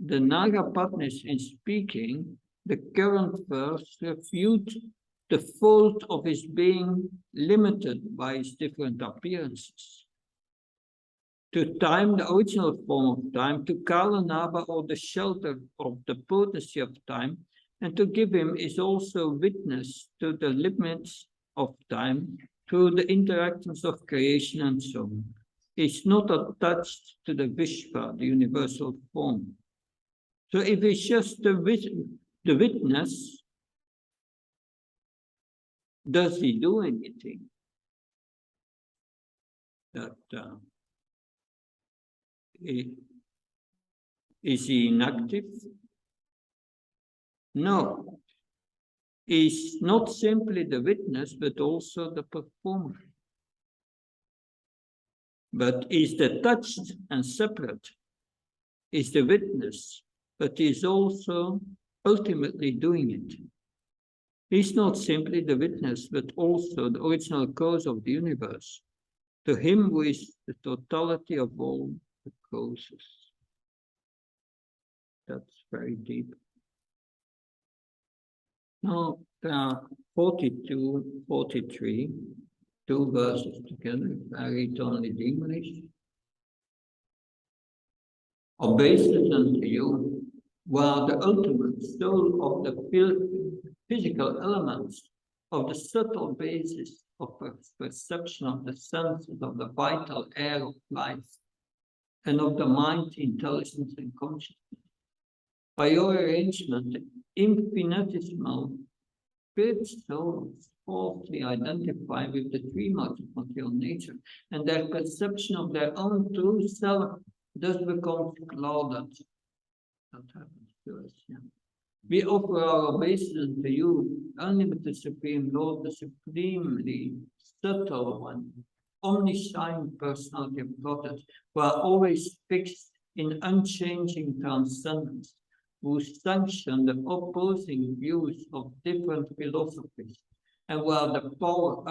the Nagapatnis in speaking, the current verse refute the fault of his being limited by his different appearances. To time, the original form of time, to Kalanaba, or the shelter of the potency of time, and to give him is also witness to the limits of time through the interactions of creation and so on. It's not attached to the Vishva, the universal form. So if it's just the witness, does he do anything? That is he inactive? No. He's not simply the witness, but also the performer. But he's detached and separate. He's the witness, but he's also ultimately doing it. He's not simply the witness, but also the original cause of the universe. To him who is the totality of all the causes. That's very deep. Now, there are 42, 43, two verses together. I read only the English. Obeisance unto you, while the ultimate soul of the physical elements of the subtle basis of perception of the senses of the vital air of life and of the mind, intelligence, and consciousness. By your arrangement, the infinitesimal spirit souls falsely identify with the three modes of material nature, and their perception of their own true self thus becomes clouded. That happens to us, yeah. We offer our obeisance to you, unlimited Supreme Lord, the supremely subtle one, omniscient personality of Godhead, who are always fixed in unchanging transcendence, who sanction the opposing views of different philosophies, and who are the power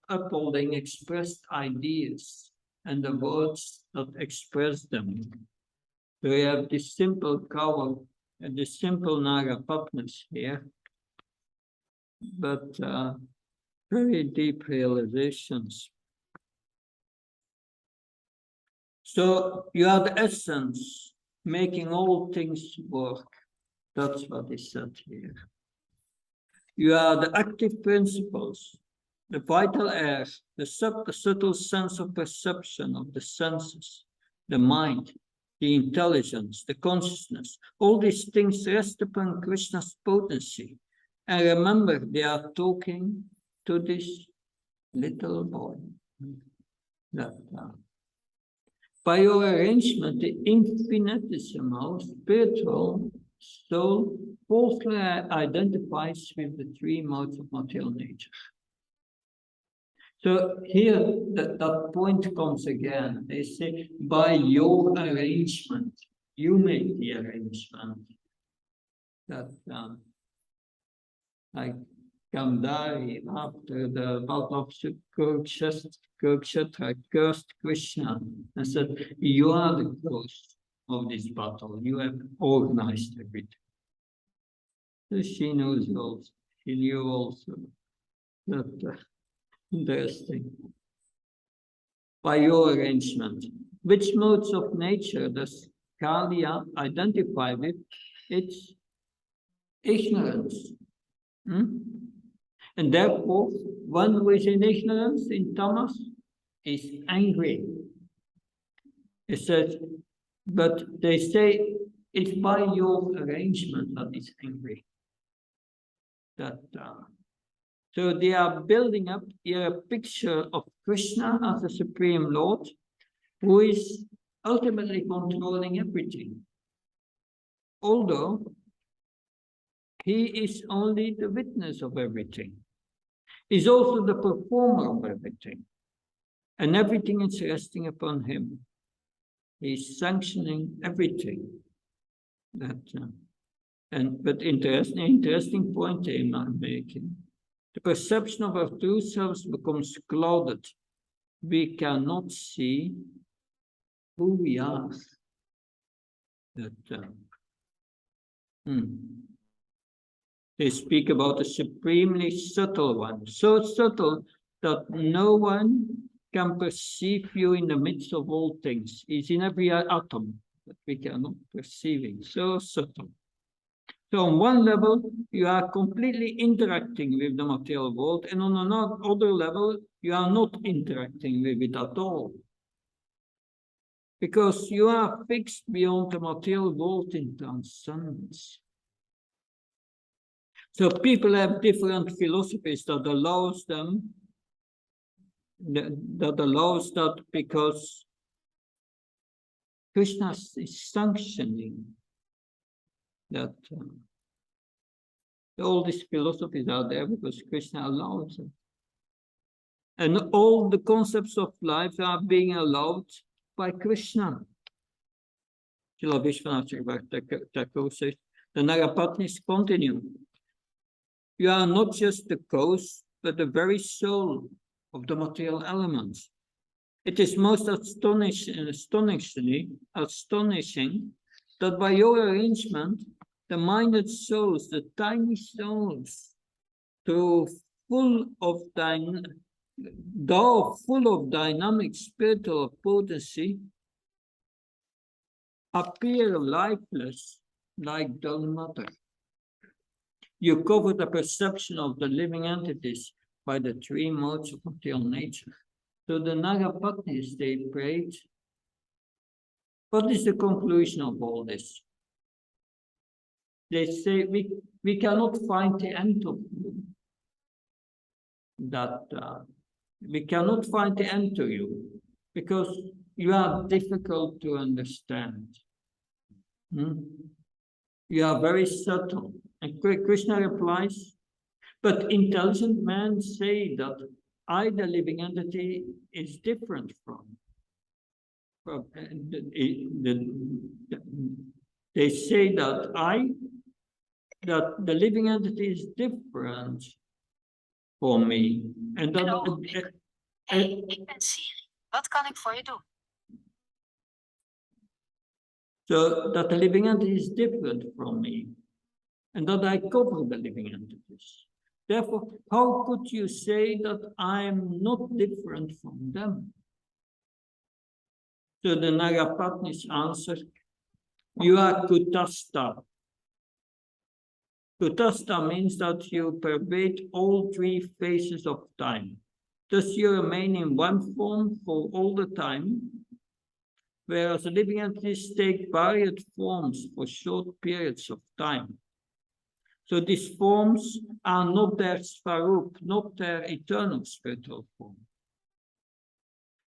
upholding expressed ideas and the words that express them. We have this simple cover and this simple Nagapapnas here, but very deep realizations. So you are the essence, making all things work. That's what is said here. You are the active principles, the vital air, the subtle sense of perception of the senses, the mind, the intelligence, the consciousness. All these things rest upon Krishna's potency. And remember, they are talking to this little boy. By your arrangement, the infinitesimal spiritual soul falsely identifies with the three modes of material nature. So here, that point comes again. They say, by your arrangement, you make the arrangement. That, like Gandhari, after the battle of Kurukshetra, cursed Krishna and said, you are the cause of this battle. You have organized everything. So she knows also. She knew also that. Interesting. By your arrangement, which modes of nature does Kaliya identify with? It's ignorance. And therefore, one who is in ignorance, in tamas, is angry. It says, but they say it's by your arrangement that is angry. That so they are building up here a picture of Krishna as the Supreme Lord, who is ultimately controlling everything. Although he is only the witness of everything. He's also the performer of everything. And everything is resting upon him. He's sanctioning everything. But interesting point I'm making. The perception of our true selves becomes clouded. We cannot see who we are. They speak about a supremely subtle one, so subtle that no one can perceive you in the midst of all things. He's in every atom, but we cannot perceive him. So subtle. So on one level, you are completely interacting with the material world, and on another level, you are not interacting with it at all. Because you are fixed beyond the material world in transcendence. So people have different philosophies that allows them, that allows that, because Krishna is sanctioning that all these philosophies are there because Krishna allows it. And all the concepts of life are being allowed by Krishna. Srila Vishwanath Thakur says, the Nagapatnis continue. You are not just the cause, but the very soul of the material elements. It is most astonishing that by your arrangement, the minded souls, the tiny souls, through full of dynamic spiritual potency, appear lifeless like dull matter. You cover the perception of the living entities by the three modes of material nature. So the Nagapatnis, they prayed. What is the conclusion of all this? They say we cannot find the end of that. We cannot find the end to you because you are difficult to understand. You are very subtle. And Krishna replies, but intelligent men say that I, the living entity, is different from they say that that the living entity is different for me. And that Hey, ik ben Siri. Wat kan ik voor je doen? So that the living entity is different from me, and that I cover the living entities. Therefore, how could you say that I am not different from them? So the Nagapatnis answer, you are Kutastha. Kutastha means that you pervade all three phases of time. Thus you remain in one form for all the time, whereas the living entities take varied forms for short periods of time. So these forms are not their svarup, not their eternal spiritual form.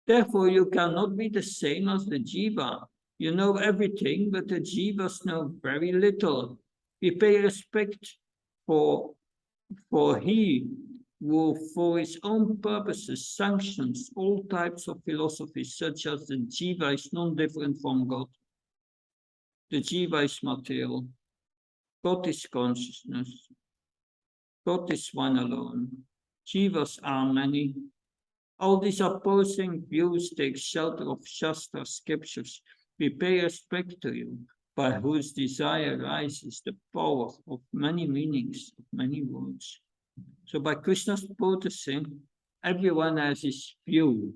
Therefore, you cannot be the same as the jiva. You know everything, but the jivas know very little. We pay respect for he who, for his own purposes, sanctions all types of philosophies, such as the jiva is non-different from God. The jiva is material. God is consciousness. God is one alone. Jivas are many. All these opposing views take shelter of Shastra scriptures. We pay respect to you, by whose desire rises the power of many meanings, of many words. So by Krishna's potency, everyone has his view.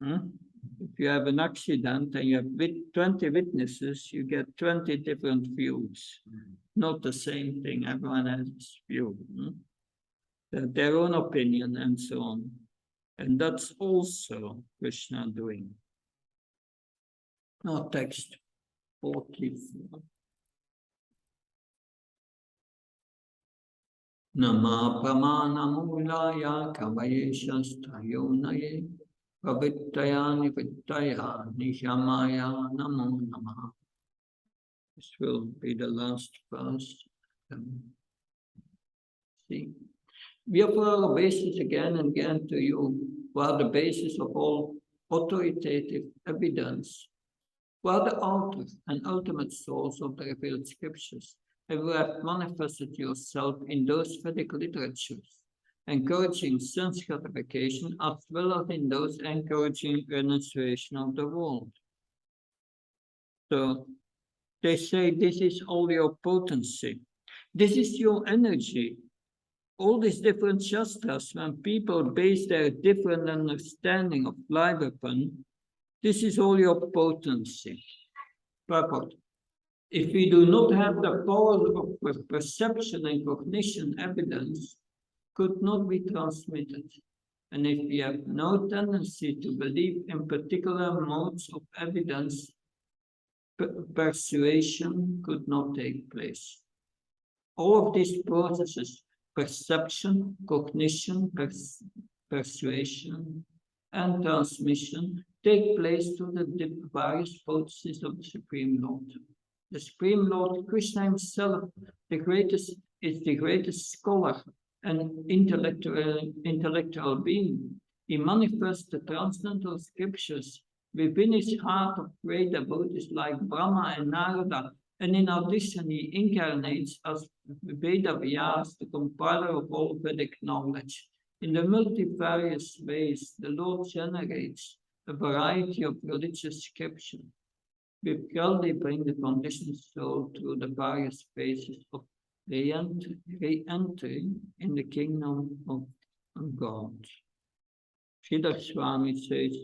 If you have an accident and you have 20 witnesses, you get 20 different views. Not the same thing, everyone has his view. Their own opinion and so on. And that's also Krishna doing. Now text 44. Nama pramana mulaya kavayeshastayonaye pavittayani vittaya nishamaya namo namaha. This will be the last verse. See, we offer our basis again and again to you, who are the basis of all authoritative evidence, who are the author and ultimate source of the revealed scriptures, and who have manifested yourself in those Vedic literatures, encouraging sense gratification as well as in those encouraging renunciation of the world. So they say this is all your potency, this is your energy. All these different shastras, when people base their different understanding of life upon, this is all your potency. Purport. If we do not have the power of perception and cognition, evidence could not be transmitted. And if we have no tendency to believe in particular modes of evidence, persuasion could not take place. All of these processes perception, cognition, persuasion, and transmission take place through the various potencies of the Supreme Lord. The Supreme Lord Krishna himself, is the greatest scholar and intellectual being. He manifests the transcendental scriptures within his heart of great devotees like Brahma and Narada, and in addition he incarnates as Bprs, the compiler of all Vedic knowledge. In the multivarious ways, the Lord generates a variety of religious scripture. With they bring the conditioned soul through the various phases of re-entry in the kingdom of God. Sridhar Swami says,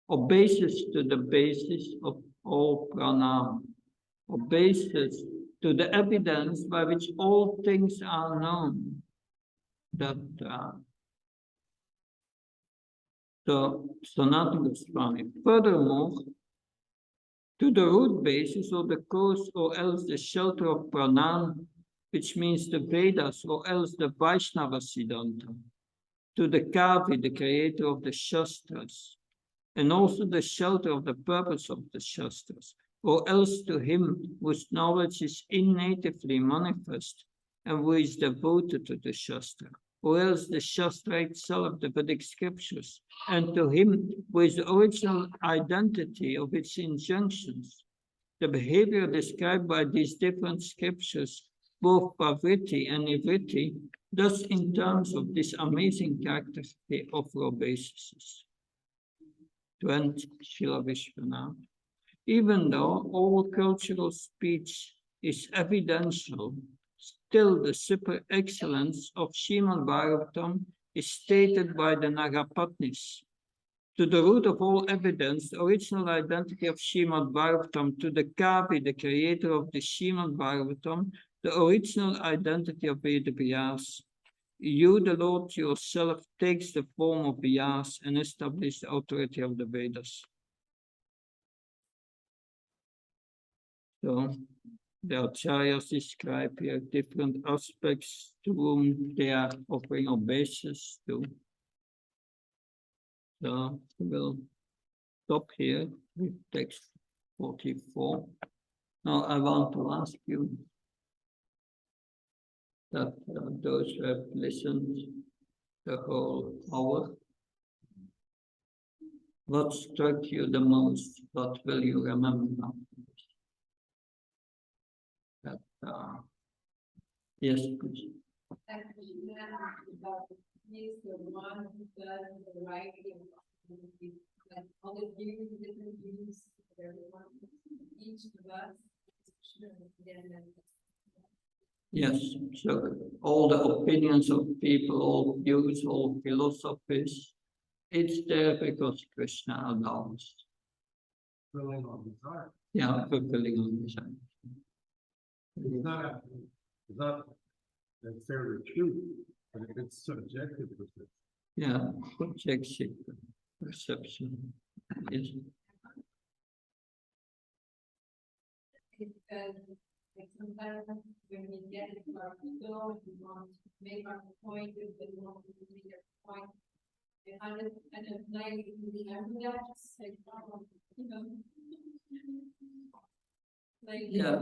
obeys to the basis of all pranam, obeys to the evidence by which all things are known. That so Sanatana Goswami. Furthermore, to the root basis or the cause or else the shelter of pranam, which means the Vedas or else the Vaishnava Siddhanta, to the Kavi, the creator of the Shastras, and also the shelter of the purpose of the Shastras, or else to him whose knowledge is innatively manifest and who is devoted to the Shastra, or else the Shastra itself, the Vedic scriptures, and to him who is the original identity of its injunctions. The behavior described by these different scriptures, both pravriti and nivritti, thus in terms of this amazing character of obeisances. 20 Srila Vishwanath. Even though all cultural speech is evidential, still the super excellence of Srimad Bhagavatam is stated by the Nagapatnis. To the root of all evidence, the original identity of Srimad Bhagavatam, to the Kavi, the creator of the Srimad Bhagavatam, the original identity of Bprs. You, the Lord yourself, takes the form of Vyas and establishes the authority of the Vedas. So, the Acharyas describe here different aspects to whom they are offering obeisance to. So, we'll stop here with text 44. Now, I want to ask you that those who have listened the whole hour, what struck you the most? What will you remember now? That, yes, please. He's the one who does the writing, like all the views, different views, everyone, each of us. Yes, so all the opinions of people, all views, all philosophies, it's there because Krishna allows. Filling on his heart. Yeah, fulfilling on his heart. It's not necessarily true, but it's subjective perception. Yeah, subjective perception. Yes. Because like sometimes when we get into our ego, we want to make our point, we want to make a point. And at night, we have that, like, you know. Like, Yeah.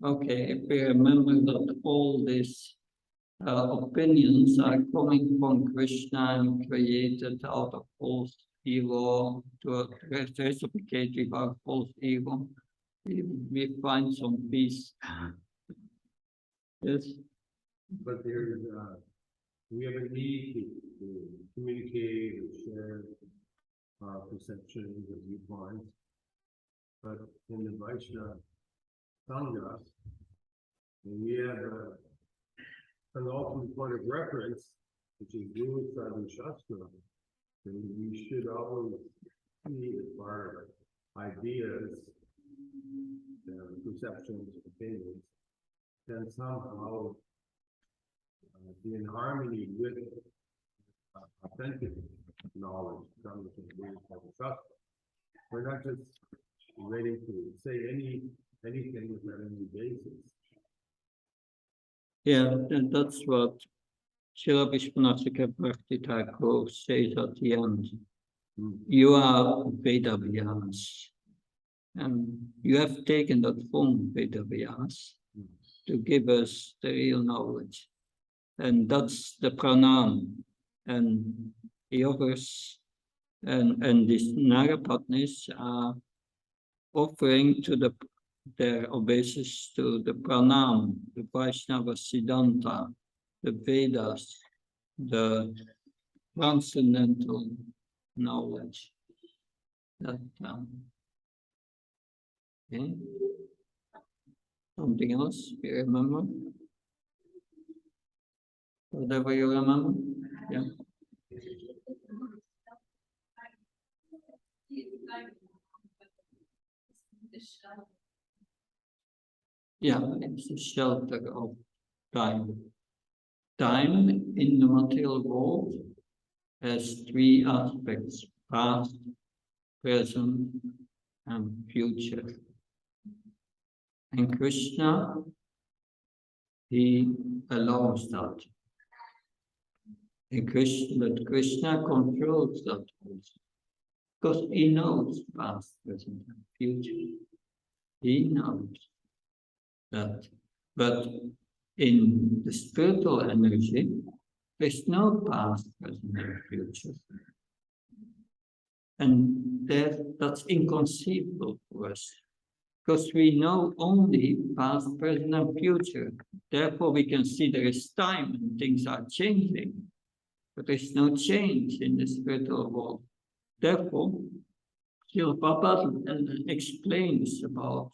Okay, if we remember that all these opinions are coming from Krishna and created out of false ego to reciprocate with our false ego, we find some peace. Yes. But there's, we have a need to communicate or share our perceptions and viewpoints. But in the Vaishnava Sangha, we have an ultimate point of reference, which is Guru Sadhu Shastra. And we should always see as our ideas, perceptions, opinions, then somehow be in harmony with authentic knowledge coming from Guru Sadhu Shastra. We're not just ready to say anything with any basis. Yeah, and that's what Srila Vishwanathaka Bhakti Thakur says at the end. You are Veda Vyas, and you have taken that form Veda Vyas to give us the real knowledge. And that's the pranam. And the others and these Nagapatnis are offering to their obeisance to the pranam, the Vaishnava Siddhanta, the Vedas, the transcendental knowledge. That okay. Something else you remember? Whatever you remember? Yeah. Yeah, it's a shelter of time. Time in the material world has three aspects: past, present, and future. And Krishna, he allows that. And Krishna controls that also. Because he knows past, present, and future. He knows that. But in the spiritual energy, there's no past, present, and future. And that's inconceivable for us. Because we know only past, present, and future. Therefore, we can see there is time and things are changing. But there's no change in the spiritual world. Therefore, Srila Prabhupada explains about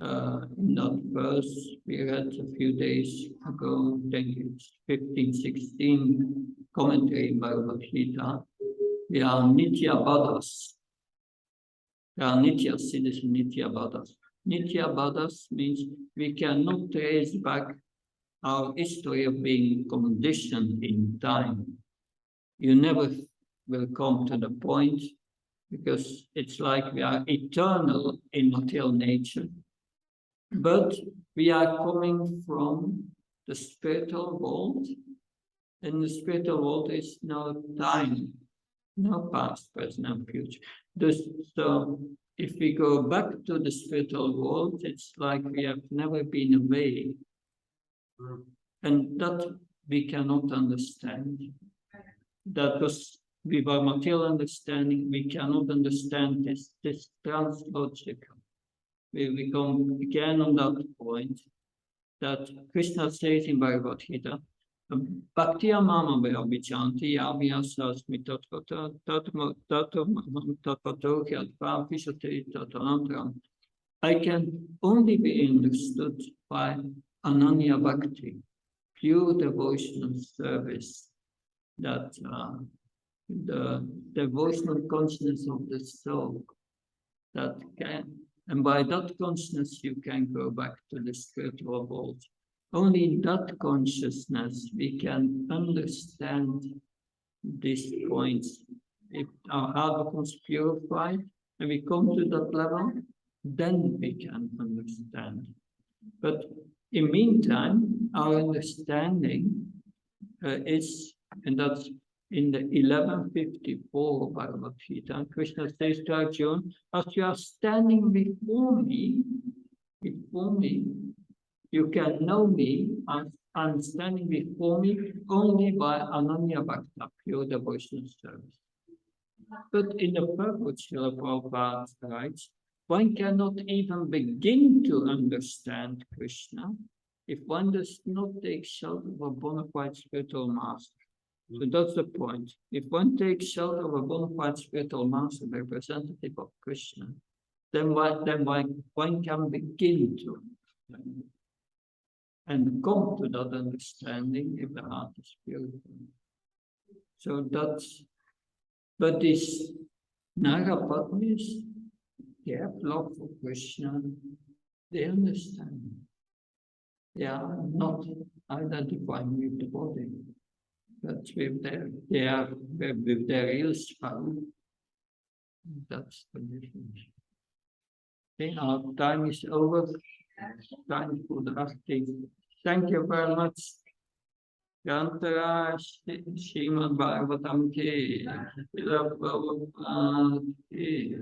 in that verse we read a few days ago, I think it's 15-16 commentary by Bhagavad Gita. We are Nitya Baddhas. They are Nityas, it is Nitya Baddhas. Nitya Baddhas means we cannot trace back our history of being conditioned in time. You never will come to the point because it's like we are eternal in material nature. But we are coming from the spiritual world, and the spiritual world is no time, no past, present, and future. So if we go back to the spiritual world, it's like we have never been away. And that we cannot understand. That was with our material understanding, we cannot understand this translogical. We come again on that point that Krishna says in Bhagavad Gita, Bhaktiya mama vichanti yamyasasmi tatvatokhyatvam. I can only be understood by Ananya Bhakti, pure devotional service, that the devotional consciousness of the soul that can, and by that consciousness you can go back to the spiritual world. Only in that consciousness we can understand these points. If our heart becomes purified and we come to that level, then we can understand. But in the meantime, our understanding is, and that's in the 1154 of Bhagavad Gita, Krishna says to Arjuna, as you are standing before me, you can know me as I'm standing before me only by Ananya Bhakta, pure devotional service. But in the purport, Srila Prabhupada writes, one cannot even begin to understand Krishna if one does not take shelter of a bona fide spiritual master. So that's the point. If one takes shelter of a bona fide spiritual master, the representative of Krishna, then one can begin to understand and come to that understanding if the heart is purified. So that's, but these Nagapatnis, they have love for Krishna, they understand. They are not identifying with the body, but with their real spouse. That's the difference. Okay, our time is over. Time for the asking. Thank you very much. Yantara Srimad Bhagavatam Ki Srila Prabhupada Ki